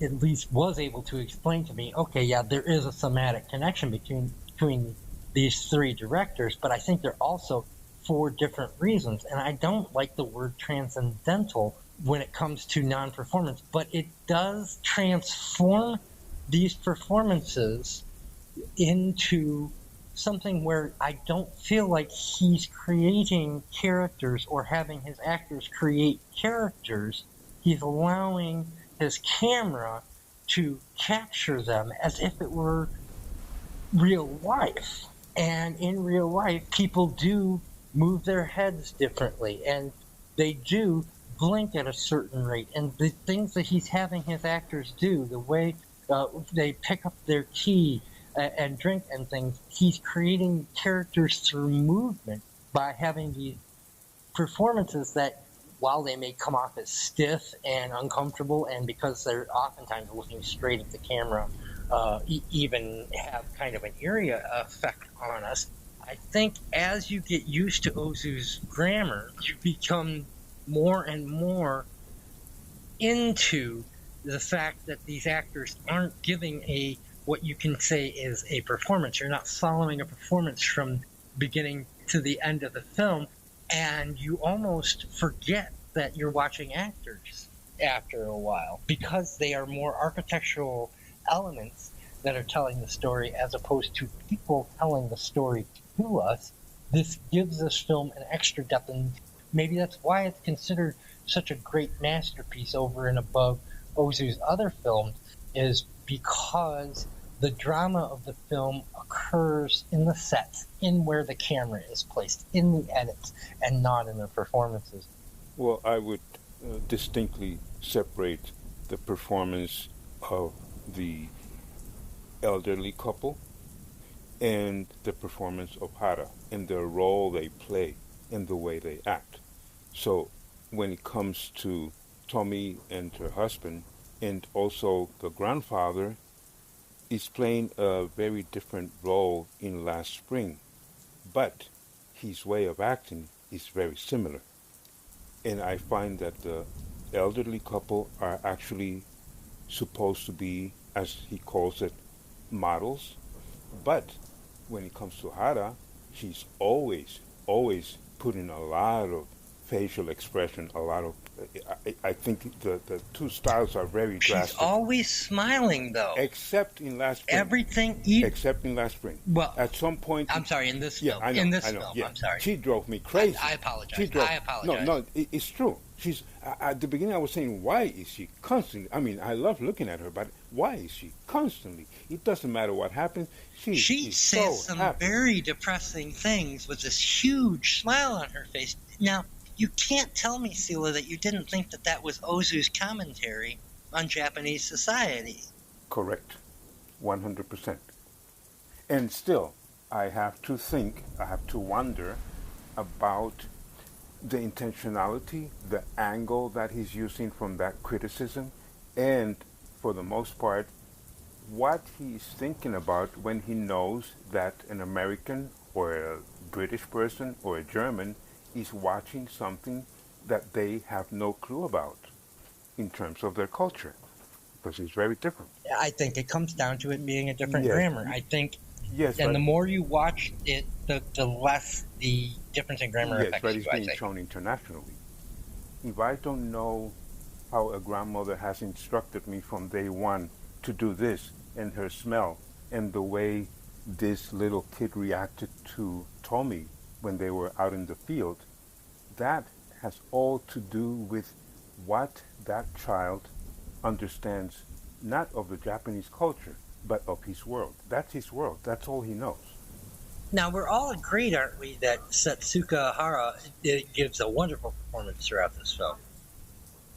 at least was able to explain to me, okay, yeah, there is a thematic connection between these three directors, but I think they're also for different reasons. And I don't like the word transcendental when it comes to non-performance, but it does transform these performances into something where I don't feel like he's creating characters or having his actors create characters. He's allowing his camera to capture them as if it were real life. And in real life, people do move their heads differently, and they do blink at a certain rate. And the things that he's having his actors do, the way they pick up their tea and drink and things, he's creating characters through movement by having these performances that, while they may come off as stiff and uncomfortable, and because they're oftentimes looking straight at the camera, even have kind of an eerie effect on us, I think as you get used to Ozu's grammar, you become more and more into the fact that these actors aren't giving what you can say is a performance. You're not following a performance from beginning to the end of the film, and you almost forget that you're watching actors after a while because they are more architectural elements that are telling the story as opposed to people telling the story to us. This gives this film an extra depth, and maybe that's why it's considered such a great masterpiece over and above Ozu's other films, is because the drama of the film occurs in the sets, in where the camera is placed, in the edits, and not in the performances. Well, I would distinctly separate the performance of the elderly couple and the performance of Hara and the role they play and the way they act. So when it comes to Tommy and her husband, and also the grandfather, is playing a very different role in Last Spring, but his way of acting is very similar. And I find that the elderly couple are actually supposed to be, as he calls it, models. But when it comes to Hara, she's always putting a lot of facial expression, a lot of. I think the two styles are very drastic. She's always smiling, though. Except in Last Spring. Everything. Except in Last Spring. Well, at some point. I'm sorry. In this yeah, film. I know, in this I know, film. yeah. I'm sorry. She drove me crazy. I apologize. I apologize. No, it's true. She's at the beginning. I was saying, why is she constantly? I mean, I love looking at her, but why is she constantly? It doesn't matter what happens. She says so some happy. very depressing things with this huge smile on her face. Now, you can't tell me, Sila, that you didn't think that that was Ozu's commentary on Japanese society. Correct. 100%. And still, I have to wonder about the intentionality, the angle that he's using from that criticism, and for the most part, what he's thinking about when he knows that an American or a British person or a German is watching something that they have no clue about in terms of their culture, because it's very different. I think it comes down to it being a different grammar. I think, yes, and the more you watch it, the less the difference in grammar affects you, but it's being shown internationally. If I don't know how a grandmother has instructed me from day one to do this, and her smell, and the way this little kid reacted to Tommy when they were out in the field, that has all to do with what that child understands, not of the Japanese culture, but of his world. That's his world. That's all he knows. Now, we're all agreed, aren't we, that Setsuka Hara gives a wonderful performance throughout this film?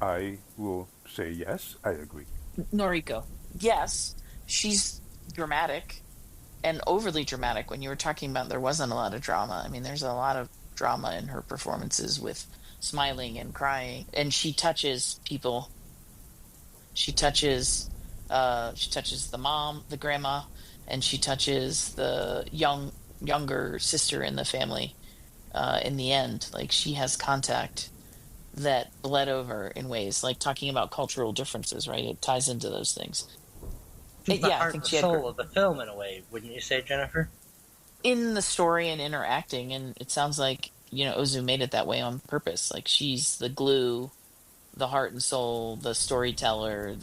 I will say yes, I agree. Noriko, yes, she's dramatic and overly dramatic. When you were talking about there wasn't a lot of drama, I mean, there's a lot of drama in her performances with smiling and crying, and she touches people. She touches the mom, the grandma, and she touches the younger sister in the family. In the end, like, she has contact that bled over in ways, like talking about cultural differences, right? It ties into those things. She's the heart and soul of the film, in a way, wouldn't you say, Jennifer? In the story and interacting, and it sounds like, Ozu made it that way on purpose. Like, she's the glue, the heart and soul, the storyteller,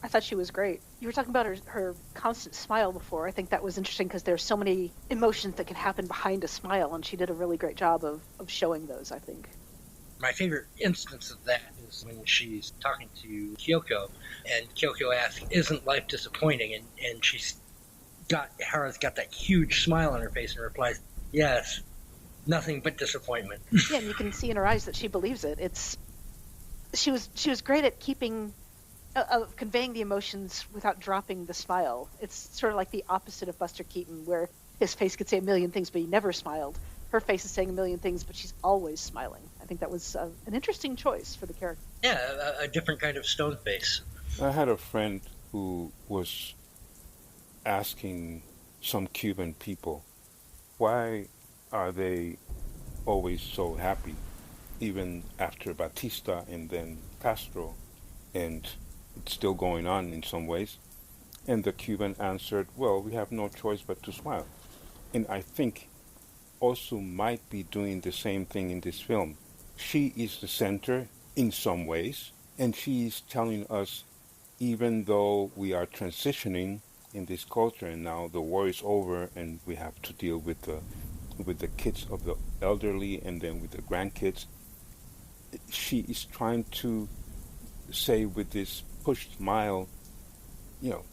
I thought she was great. You were talking about her constant smile before. I think that was interesting because there's so many emotions that can happen behind a smile, and she did a really great job of showing those, I think. My favorite instance of that is when she's talking to Kyoko, and Kyoko asks, "Isn't life disappointing?" And Hara's got that huge smile on her face and replies, "Yes, nothing but disappointment." Yeah, and you can see in her eyes that she believes it. She was great at conveying the emotions without dropping the smile. It's sort of like the opposite of Buster Keaton, where his face could say a million things, but he never smiled. Her face is saying a million things, but she's always smiling. I think that was an interesting choice for the character. Yeah, a different kind of stone face. I had a friend who was asking some Cuban people, why are they always so happy, even after Batista and then Castro, and it's still going on in some ways? And the Cuban answered, well, we have no choice but to smile. And I think Ozu might be doing the same thing in this film. She is the center in some ways, and she is telling us even though we are transitioning in this culture, and now the war is over, and we have to deal with the kids of the elderly, and then with the grandkids, she is trying to say with this pushed smile,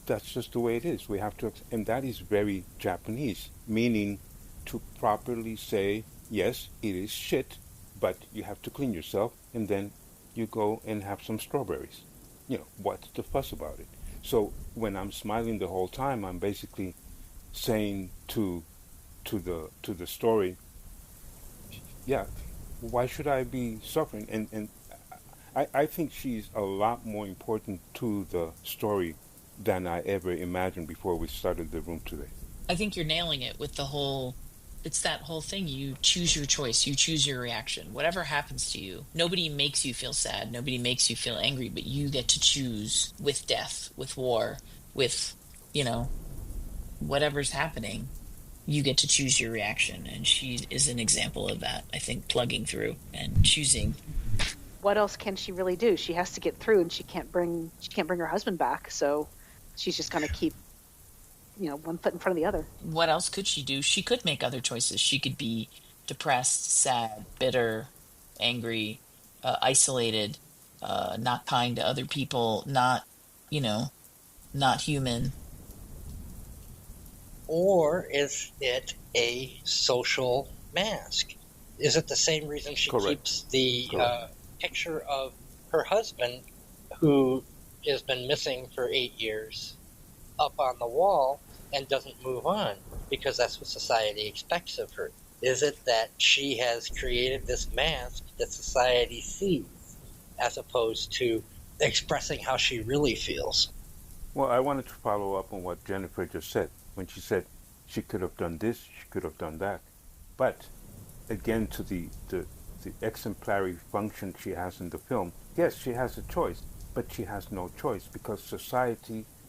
that's just the way it is. We have to, and that is very Japanese, meaning to properly say, yes, it is shit, but you have to clean yourself, and then you go and have some strawberries. What's the fuss about it? So when I'm smiling the whole time, I'm basically saying to the story, yeah, why should I be suffering? And I think she's a lot more important to the story than I ever imagined before we started the room today. I think you're nailing it with it's that whole thing. You choose your choice, you choose your reaction. Whatever happens to you, nobody makes you feel sad, nobody makes you feel angry, but you get to choose with death, with war, with, whatever's happening. You get to choose your reaction, and she is an example of that. I think plugging through and choosing. What else can she really do? She has to get through, and she can't bring her husband back, so she's just going to keep one foot in front of the other. What else could she do? She could make other choices. She could be depressed, sad, bitter, angry, isolated, not kind to other people, not human. Or is it a social mask? Is it the same reason she keeps the picture of her husband, who has been missing for 8 years, up on the wall and doesn't move on because that's what society expects of her? Is it that she has created this mask that society sees as opposed to expressing how she really feels? Well, I wanted to follow up on what Jennifer just said when she said she could have done this, she could have done that. But again, to the exemplary function she has in the film, yes, she has a choice, but she has no choice because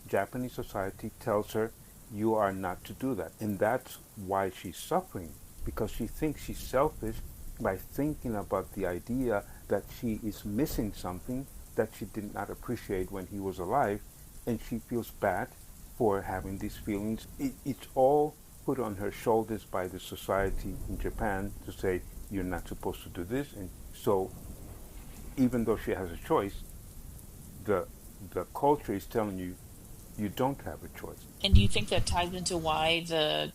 Japanese society tells her you are not to do that. And that's why she's suffering, because she thinks she's selfish by thinking about the idea that she is missing something that she did not appreciate when he was alive, and she feels bad for having these feelings. It's all put on her shoulders by the society in Japan to say, you're not supposed to do this. And so even though she has a choice, the culture is telling you, you don't have a choice. And do you think that ties into why the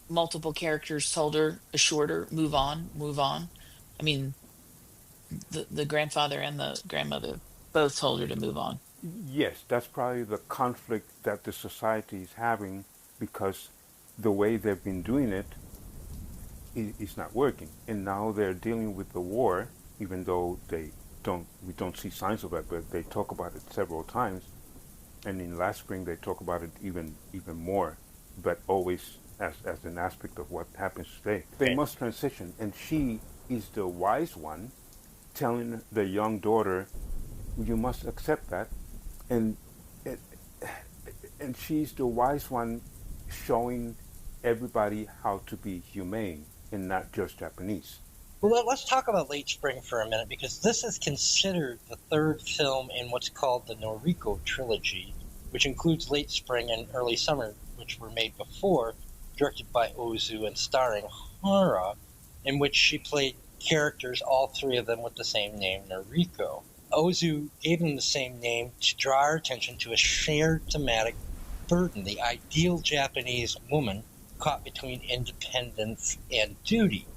multiple characters assured her, move on? I mean, the grandfather and the grandmother both told her to move on. Yes, that's probably the conflict that the society is having, because the way they've been doing it is not working. And now they're dealing with the war, even though we don't see signs of it, but they talk about it several times. And in last spring, they talk about it even more, but always as an aspect of what happens today. They must transition, and she is the wise one telling the young daughter, you must accept that. And she's the wise one showing everybody how to be humane and not just Japanese. Well, let's talk about Late Spring for a minute, because this is considered the third film in what's called the Noriko trilogy, which includes Late Spring and Early Summer, which were made before, directed by Ozu and starring Hara, in which she played characters, all three of them with the same name, Noriko. Ozu gave them the same name to draw our attention to a shared thematic burden, the ideal Japanese woman caught between independence and duty.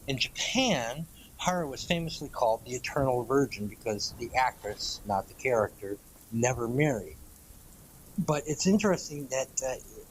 In Japan, Hara was famously called the Eternal Virgin because the actress, not the character, never married. But it's interesting that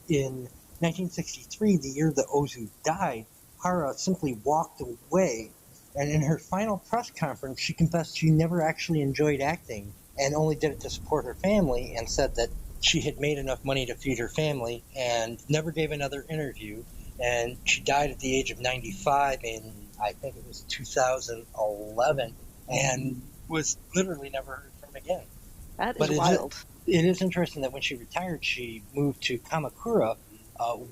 in 1963, the year that Ozu died, Hara simply walked away. And in her final press conference, she confessed she never actually enjoyed acting and only did it to support her family, and said that she had made enough money to feed her family and never gave another interview. And she died at the age of 95 in, I think it was 2011, and was literally never heard from again. That is wild. It is interesting that when she retired, she moved to Kamakura,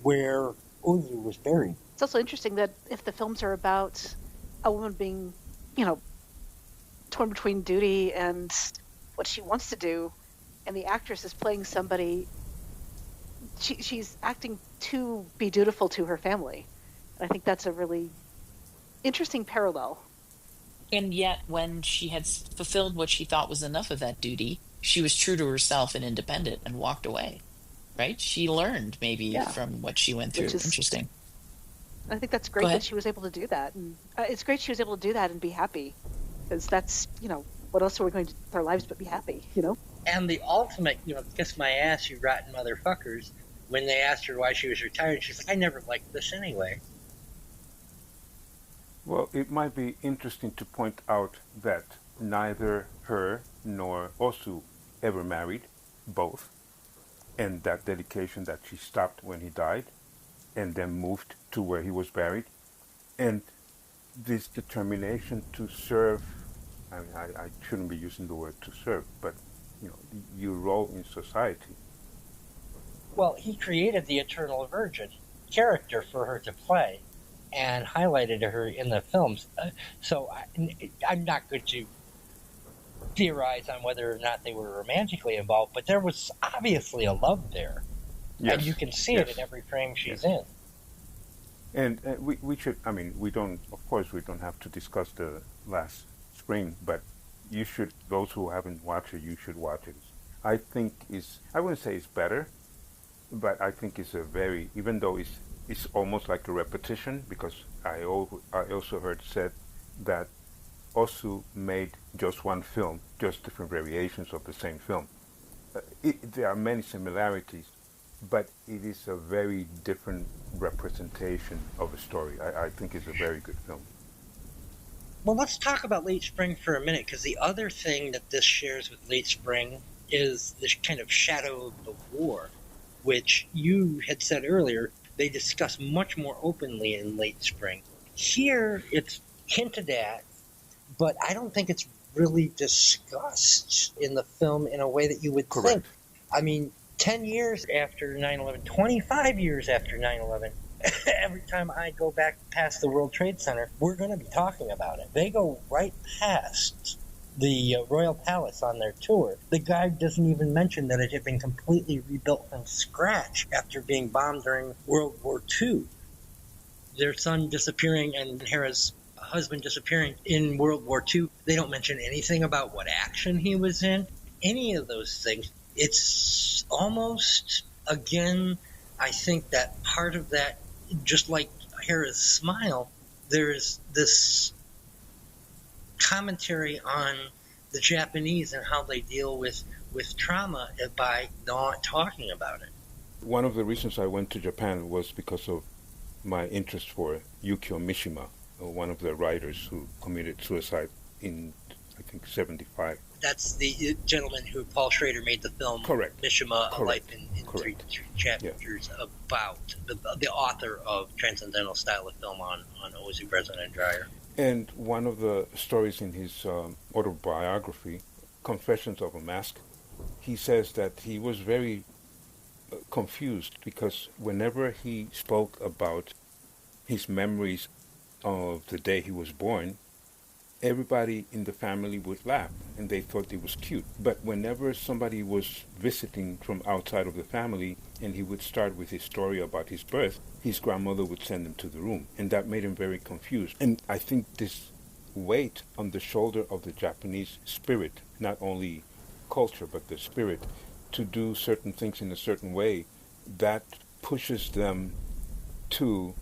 where Ozu was buried. It's also interesting that if the films are about a woman being, torn between duty and what she wants to do, and the actress is playing somebody. She's acting to be dutiful to her family, and I think that's a really interesting parallel. And yet, when she had fulfilled what she thought was enough of that duty, she was true to herself and independent and walked away. Right? She learned maybe from what she went through. Interesting. I think that's great that she was able to do that, and it's great she was able to do that and be happy, because that's, what else are we going to do with our lives but be happy, And the ultimate, kiss my ass, you rotten motherfuckers, when they asked her why she was retired, she's like, I never liked this anyway. Well, it might be interesting to point out that neither her nor Ozu ever married, both, and that dedication that she stopped when he died and then moved to where he was buried, and this determination to serve. I mean, I shouldn't be using the word to serve, but your role in society. Well, he created the Eternal Virgin character for her to play and highlighted her in the films. So I'm not going to theorize on whether or not they were romantically involved, but there was obviously a love there. Yes. And you can see it in every frame she's in. And we should, we don't have to discuss the last spring, but you should, those who haven't watched it, you should watch it. I think I wouldn't say it's better, but I think it's even though it's almost like a repetition, because I also heard said that Ozu made just one film, just different variations of the same film. There are many similarities, but it is a very different representation of a story. I think it's a very good film. Well, let's talk about Late Spring for a minute, because the other thing that this shares with Late Spring is this kind of shadow of the war, which you had said earlier, they discuss much more openly in Late Spring. Here, it's hinted at, but I don't think it's really discussed in the film in a way that you would think. I mean, 10 years after 9/11, 25 years after 9/11, every time I go back past the World Trade Center, we're going to be talking about it. They go right past the Royal Palace on their tour. The guide doesn't even mention that it had been completely rebuilt from scratch after being bombed during World War II. Their son disappearing and Hera's husband disappearing in World War II. They don't mention anything about what action he was in, any of those things. It's almost, again, I think that part of that, just like Hera's smile, there's this commentary on the Japanese and how they deal with trauma by not talking about it. One of the reasons I went to Japan was because of my interest for Yukio Mishima, one of the writers who committed suicide in, I think, 1975. That's the gentleman who Paul Schrader made the film Mishima, A Life in three chapters about, the author of Transcendental Style of Film on Ozu, Breslin, and Dreyer. And one of the stories in his autobiography, Confessions of a Mask, he says that he was very confused because whenever he spoke about his memories of the day he was born, everybody in the family would laugh and they thought it was cute. But whenever somebody was visiting from outside of the family and he would start with his story about his birth, his grandmother would send him to the room, and that made him very confused. And I think this weight on the shoulder of the Japanese spirit, not only culture but the spirit, to do certain things in a certain way, that pushes them to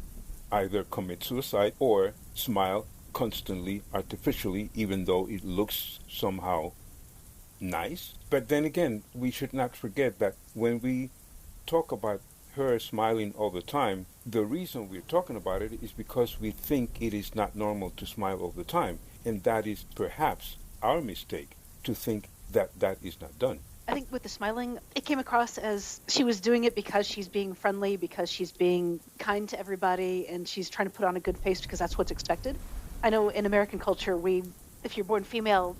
either commit suicide or smile constantly, artificially, even though it looks somehow nice. But then again, we should not forget that when we talk about her smiling all the time, the reason we're talking about it is because we think it is not normal to smile all the time. And that is perhaps our mistake, to think that that is not done. I think with the smiling, it came across as she was doing it because she's being friendly, because she's being kind to everybody, and she's trying to put on a good face because that's what's expected. I know in American culture, if you're born female,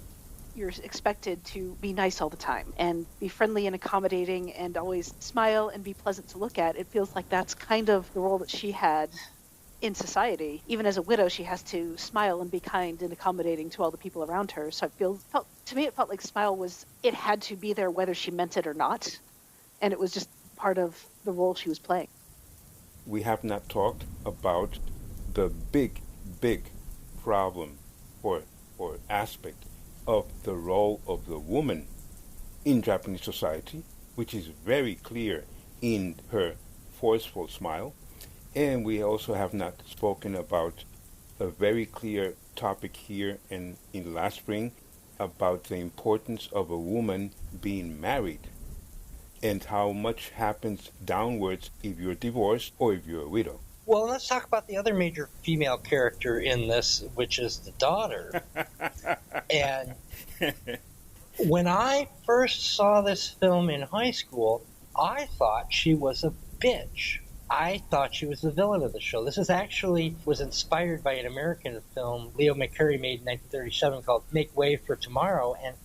you're expected to be nice all the time and be friendly and accommodating and always smile and be pleasant to look at. It feels like that's kind of the role that she had in society. Even as a widow, she has to smile and be kind and accommodating to all the people around her. So to me, it felt like smile it had to be there whether she meant it or not. And it was just part of the role she was playing. We have not talked about the big problem or aspect of the role of the woman in Japanese society, which is very clear in her forceful smile. And we also have not spoken about a very clear topic here in last spring about the importance of a woman being married and how much happens downwards if you're divorced or if you're a widow. Well, let's talk about the other major female character in this, which is the daughter. And when I first saw this film in high school, I thought she was a bitch. I thought she was the villain of the show. This was inspired by an American film Leo McCarey made in 1937 called Make Way for Tomorrow, and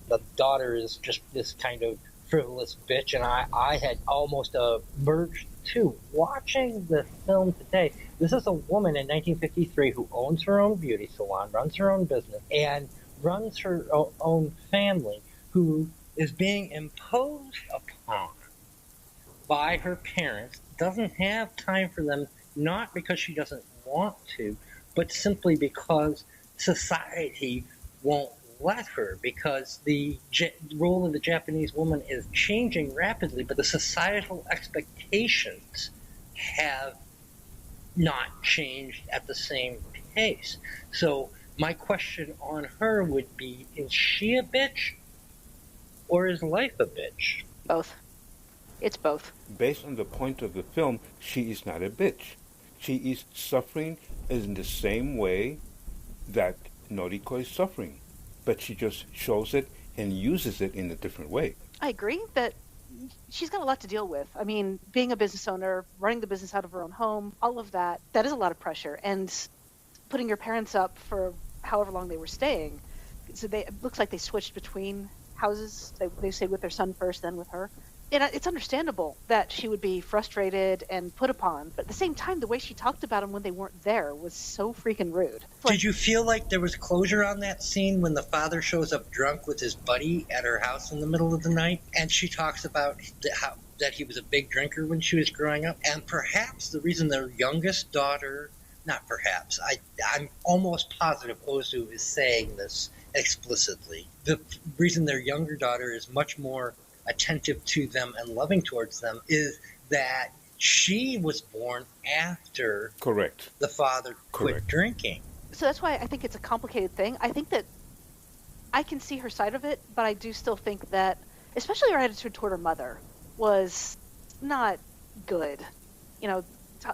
the daughter is just this kind of frivolous bitch, and I had almost merged too. Watching the film today, this is a woman in 1953 who owns her own beauty salon, runs her own business, and runs her own family, who is being imposed upon by her parents, doesn't have time for them, not because she doesn't want to, but simply because society won't let her, because the role of the Japanese woman is changing rapidly, but the societal expectations have not changed at the same pace. So my question on her would be, is she a bitch or is life a bitch? Both. It's both. Based on the point of the film, she is not a bitch. She is suffering in the same way that Noriko is suffering, but she just shows it and uses it in a different way. I agree that she's got a lot to deal with. I mean, being a business owner, running the business out of her own home, all of that is a lot of pressure. And putting your parents up for however long they were staying, so it looks like they switched between houses. They stayed with their son first, then with her. And it's understandable that she would be frustrated and put upon, but at the same time, the way she talked about him when they weren't there was so freaking rude. Did you feel like there was closure on that scene when the father shows up drunk with his buddy at her house in the middle of the night, and she talks about that he was a big drinker when she was growing up, and perhaps the reason their youngest daughter, not perhaps, I'm almost positive Ozu is saying this explicitly, the reason their younger daughter is much more attentive to them and loving towards them is that she was born after Correct. The father quit drinking. So that's why I think it's a complicated thing. I think that I can see her side of it, but I do still think that, especially her attitude toward her mother, was not good. You know,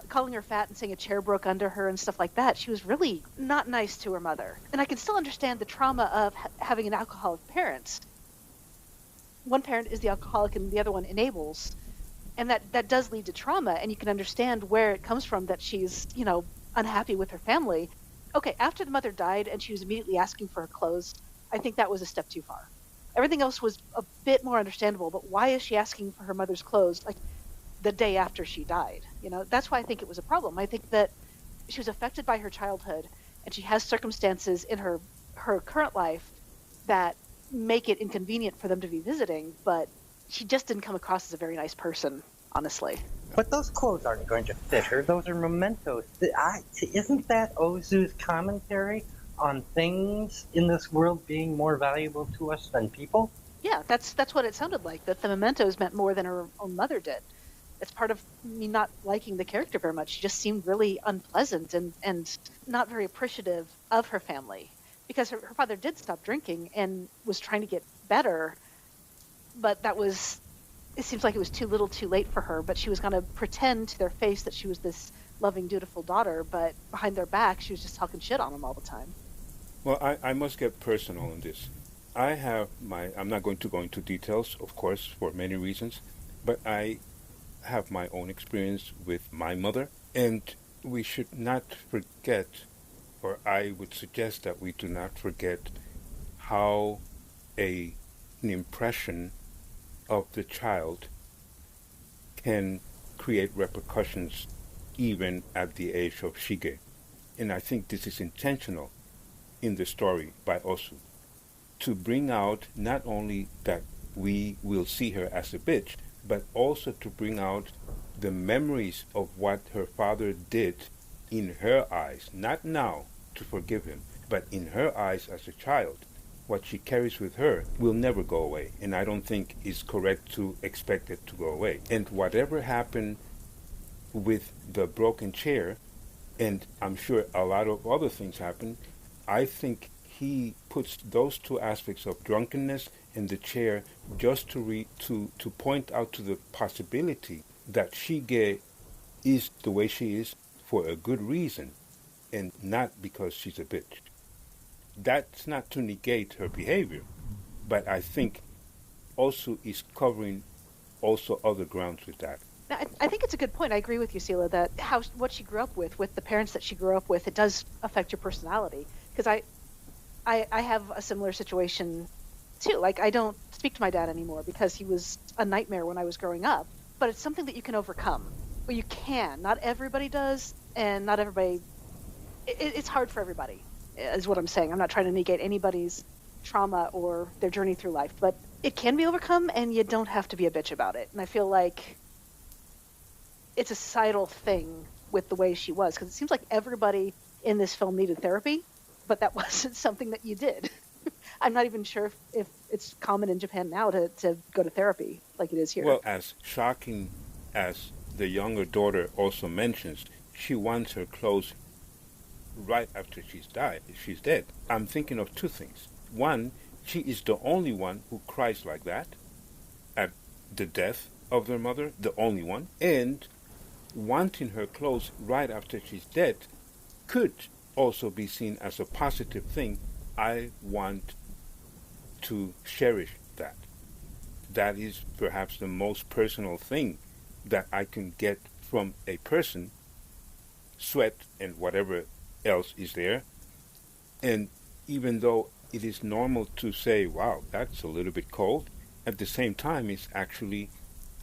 calling her fat and saying a chair broke under her and stuff like that. She was really not nice to her mother. And I can still understand the trauma of having an alcoholic parent. One parent is the alcoholic and the other one enables, and that does lead to trauma, and you can understand where it comes from, that she's, you know, unhappy with her family. Okay, after the mother died and she was immediately asking for her clothes, I think that was a step too far. Everything else was a bit more understandable, but why is she asking for her mother's clothes like the day after she died? You know, that's why I think it was a problem. I think that she was affected by her childhood, and she has circumstances in her current life that make it inconvenient for them to be visiting, but she just didn't come across as a very nice person, honestly. But those clothes aren't going to fit her. Those are mementos. Isn't that Ozu's commentary on things in this world being more valuable to us than people? Yeah, that's what it sounded like, that the mementos meant more than her own mother did. It's part of me not liking the character very much. She just seemed really unpleasant and not very appreciative of her family. Because her father did stop drinking and was trying to get better, but it seems like it was too little too late for her, but she was going to pretend to their face that she was this loving, dutiful daughter, but behind their back, she was just talking shit on them all the time. Well, I must get personal on this. I'm not going to go into details, of course, for many reasons, but I have my own experience with my mother, and we should not forget, or I would suggest that we do not forget, how an impression of the child can create repercussions even at the age of Shige. And I think this is intentional in the story by Ozu, to bring out not only that we will see her as a bitch, but also to bring out the memories of what her father did in her eyes, not now to forgive him, but in her eyes as a child. What she carries with her will never go away, and I don't think it's correct to expect it to go away. And whatever happened with the broken chair, and I'm sure a lot of other things happened, I think he puts those two aspects of drunkenness and the chair just to point out to the possibility that Shige is the way she is for a good reason and not because she's a bitch. That's not to negate her behavior, but I think Ozu is covering also other grounds with that. I think it's a good point. I agree with you, Sila, that what she grew up with the parents that she grew up with, it does affect your personality. Because I have a similar situation too. Like, I don't speak to my dad anymore because he was a nightmare when I was growing up. But it's something that you can overcome. Well, you can. Not everybody does, and not everybody. It's hard for everybody, is what I'm saying. I'm not trying to negate anybody's trauma or their journey through life, but it can be overcome, and you don't have to be a bitch about it. And I feel like it's a societal thing with the way she was, because it seems like everybody in this film needed therapy, but that wasn't something that you did. I'm not even sure if it's common in Japan now to go to therapy like it is here. Well, as shocking as the younger daughter also mentions, she wants her clothes right after she's dead. I'm thinking of two things. One, she is the only one who cries like that at the death of their mother, the only one, and wanting her clothes right after she's dead could also be seen as a positive thing. I want to cherish that. That is perhaps the most personal thing that I can get from a person, sweat and whatever else is there. And even though it is normal to say, wow, that's a little bit cold, at the same time it's actually,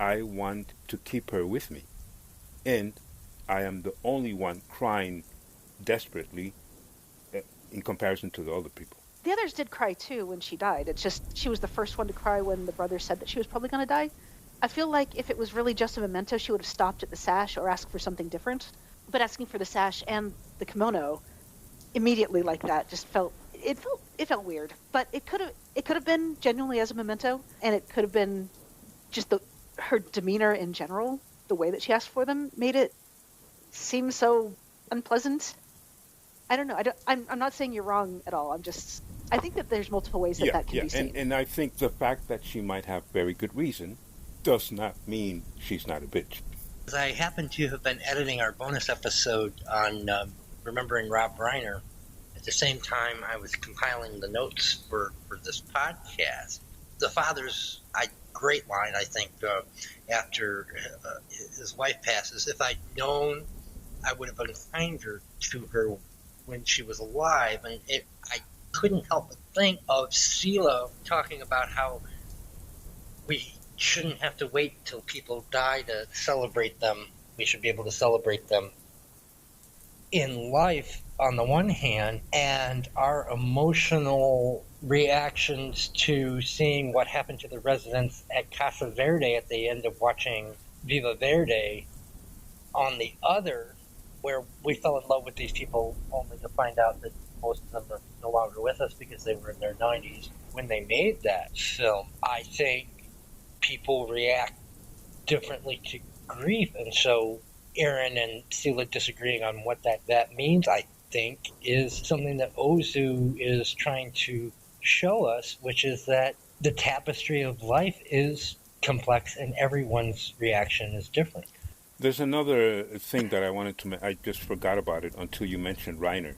I want to keep her with me. And I am the only one crying desperately in comparison to the other people. The others did cry too when she died. It's just she was the first one to cry when the brother said that she was probably going to die. I feel like if it was really just a memento, she would have stopped at the sash or asked for something different. But asking for the sash and the kimono immediately like that just felt weird. But it could have been genuinely as a memento, and it could have been just her demeanor in general. The way that she asked for them made it seem so unpleasant. I don't know. I'm not saying you're wrong at all. I think that there's multiple ways that can be seen. And I think the fact that she might have very good reason does not mean she's not a bitch. I happen to have been editing our bonus episode on remembering Rob Reiner. At the same time, I was compiling the notes for this podcast. The father's great line, I think, after his wife passes, if I'd known, I would have been kinder to her when she was alive. And I couldn't help but think of Sila talking about how we shouldn't have to wait till people die to celebrate them. We should be able to celebrate them in life on the one hand, and our emotional reactions to seeing what happened to the residents at Casa Verde at the end of watching Viva Verde on the other, where we fell in love with these people only to find out that most of them are no longer with us because they were in their 90s when they made that film. I think people react differently to grief, and so Erin and Sila disagreeing on what that means, I think, is something that Ozu is trying to show us, which is that the tapestry of life is complex and everyone's reaction is different. There's another thing that I wanted to I just forgot about it until you mentioned Reiner,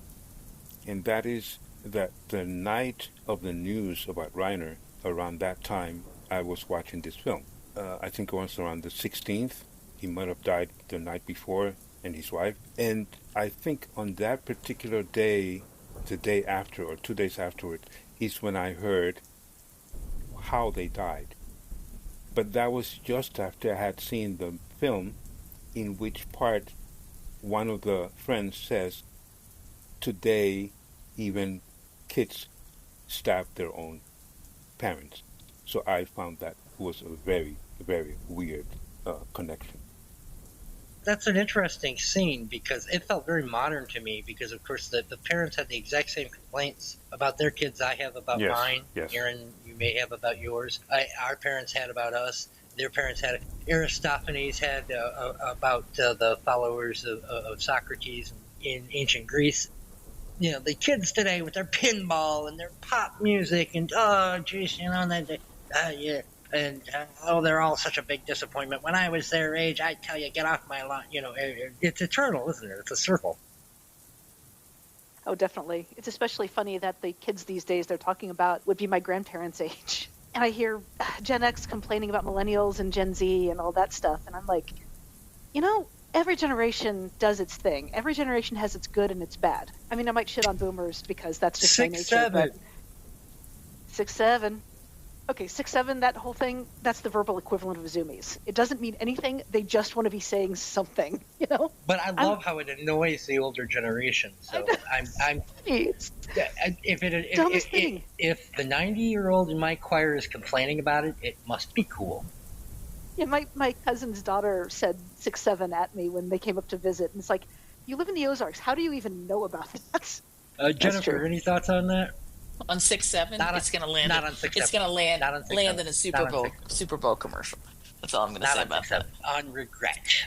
and that is that the night of the news about Reiner, around that time, I was watching this film. I think it was around the 16th. He might have died the night before, and his wife. And I think on that particular day, the day after or 2 days afterward, is when I heard how they died. But that was just after I had seen the film, in which part one of the friends says, today even kids stab their own parents. So I found that was a very, very weird connection. That's an interesting scene because it felt very modern to me because, of course, the parents had the exact same complaints about their kids I have about mine. Yes. Erin, you may have about yours. Our parents had about us. Their parents had. Aristophanes had about the followers of Socrates in ancient Greece. You know, the kids today with their pinball and their pop music and, geez, you know, yeah. And, they're all such a big disappointment. When I was their age, I'd tell you, get off my lawn. You know, it's eternal, isn't it? It's a circle. Oh, definitely. It's especially funny that the kids these days they're talking about would be my grandparents' age. And I hear Gen X complaining about millennials and Gen Z and all that stuff. And I'm like, you know, every generation does its thing. Every generation has its good and its bad. I mean, I might shit on boomers because that's just my nature. 6'7". 6'7". Okay, 6'7", that whole thing, that's the verbal equivalent of zoomies. It doesn't mean anything. They just want to be saying something, you know? But I love how it annoys the older generation. So I'm if the 90-year-old in my choir is complaining about it, it must be cool. Yeah, my cousin's daughter said 6'7" at me when they came up to visit. And it's like, you live in the Ozarks. How do you even know about that? Jennifer, any thoughts on that? On 6'7", it's going to land. Not on 6'7". It's going to land in a Super Bowl commercial. That's all I'm going to say about that. On regret.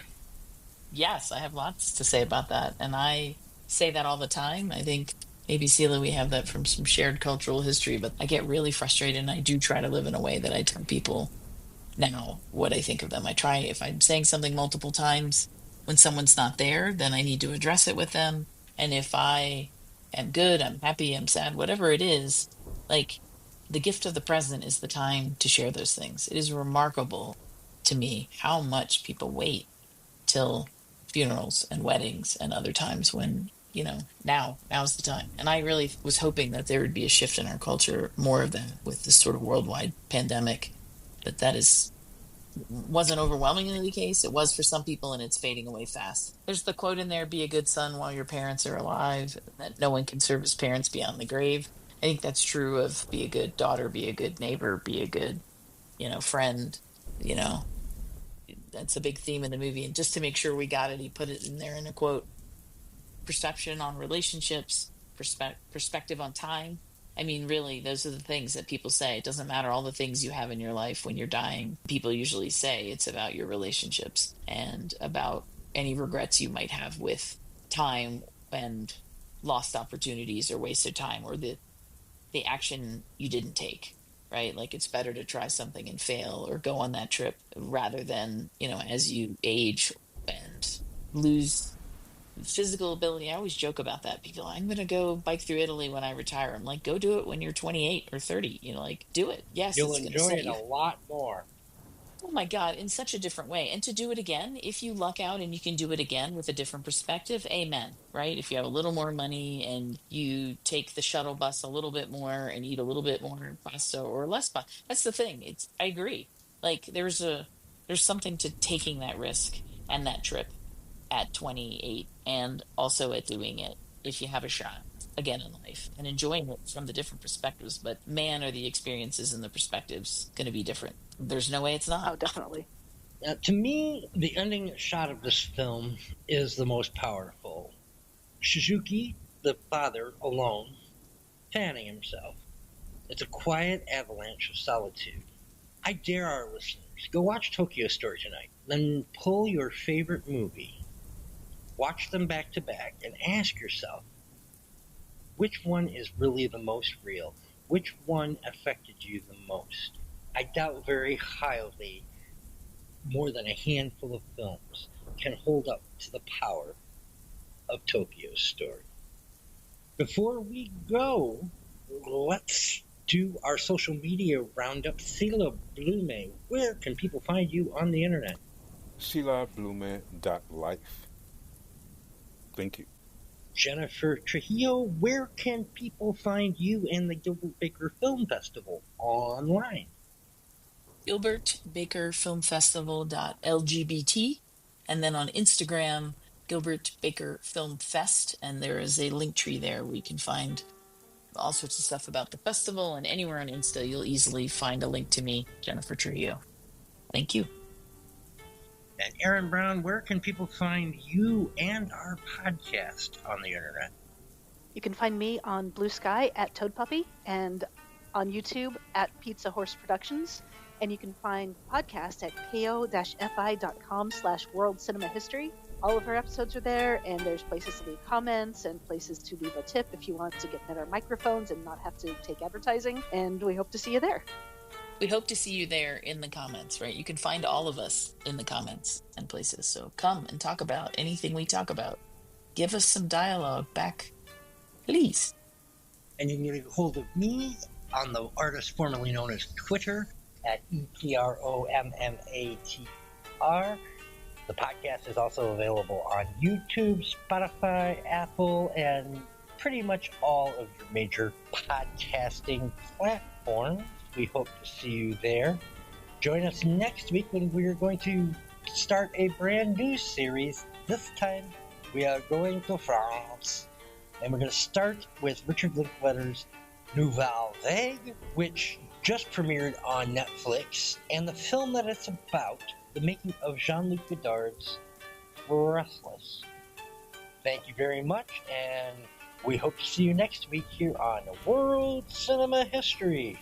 Yes, I have lots to say about that, and I say that all the time. I think maybe, Sila, we have that from some shared cultural history, but I get really frustrated, and I do try to live in a way that I tell people now what I think of them. I try, if I'm saying something multiple times, when someone's not there, then I need to address it with them, and if I am good, I'm happy, I'm sad, whatever it is, like, the gift of the present is the time to share those things. It is remarkable to me how much people wait till funerals and weddings and other times when, you know, now's the time. And I really was hoping that there would be a shift in our culture, more of that with this sort of worldwide pandemic, but that wasn't overwhelmingly the case. It was for some people, and it's fading away fast. There's the quote in there, be a good son while your parents are alive, that no one can serve as parents beyond the grave. I think that's true of be a good daughter, be a good neighbor, be a good, you know, friend. You know, that's a big theme in the movie. And just to make sure we got it, he put it in there in a quote: perception on relationships, perspective on time. I mean, really, those are the things that people say. It doesn't matter all the things you have in your life when you're dying. People usually say it's about your relationships and about any regrets you might have with time and lost opportunities or wasted time, or the action you didn't take, right? Like, it's better to try something and fail or go on that trip rather than, you know, as you age and lose physical ability. I always joke about that. People, I'm going to go bike through Italy when I retire. I'm like, go do it when you're 28 or 30. You know, like, do it. Yes, you'll it's enjoy it a lot more. Oh my God, in such a different way. And to do it again, if you luck out and you can do it again with a different perspective, amen, right? If you have a little more money and you take the shuttle bus a little bit more and eat a little bit more pasta or less pasta, that's the thing. I agree. Like, there's something to taking that risk and that trip at 28, and also at doing it if you have a shot again in life and enjoying it from the different perspectives. But man, are the experiences and the perspectives going to be different. There's no way it's not. Oh, definitely. To me, the ending shot of this film is the most powerful. Suzuki, the father, alone, fanning himself. It's a quiet avalanche of solitude. I dare our listeners, go watch Tokyo Story tonight, then pull your favorite movie, watch them back to back, and ask yourself, which one is really the most real? Which one affected you the most? I doubt very highly more than a handful of films can hold up to the power of Tokyo Story. Before we go, let's do our social media roundup. Sila Blume, where can people find you on the internet? SilaBlume.life. Thank you. Jennifer Trujillo, where can people find you and the Gilbert Baker Film Festival online? Gilbert Baker Film Festival.lgbt, and then on Instagram, Gilbert Baker Film Fest, and there is a link tree there where you can find all sorts of stuff about the festival, and anywhere on Insta you'll easily find a link to me, Jennifer Trujillo. Thank you. And Erin Brown, where can people find you and our podcast on the internet? You can find me on Blue Sky at Toad Puppy and on YouTube at Pizza Horse Productions. And you can find podcasts at ko-fi.com/World Cinema History. All of our episodes are there, and there's places to leave comments and places to leave a tip if you want to get better microphones and not have to take advertising. And we hope to see you there. We hope to see you there in the comments, right? You can find all of us in the comments and places. So come and talk about anything we talk about. Give us some dialogue back, please. And you can get a hold of me on the artist formerly known as Twitter at EPROMMATR. The podcast is also available on YouTube, Spotify, Apple, and pretty much all of your major podcasting platforms. We hope to see you there. Join us next week when we are going to start a brand new series. This time, we are going to France. And we're going to start with Richard Linklater's Nouvelle Vague, which just premiered on Netflix, and the film that it's about, the making of Jean-Luc Godard's Restless. Thank you very much, and we hope to see you next week here on World Cinema History.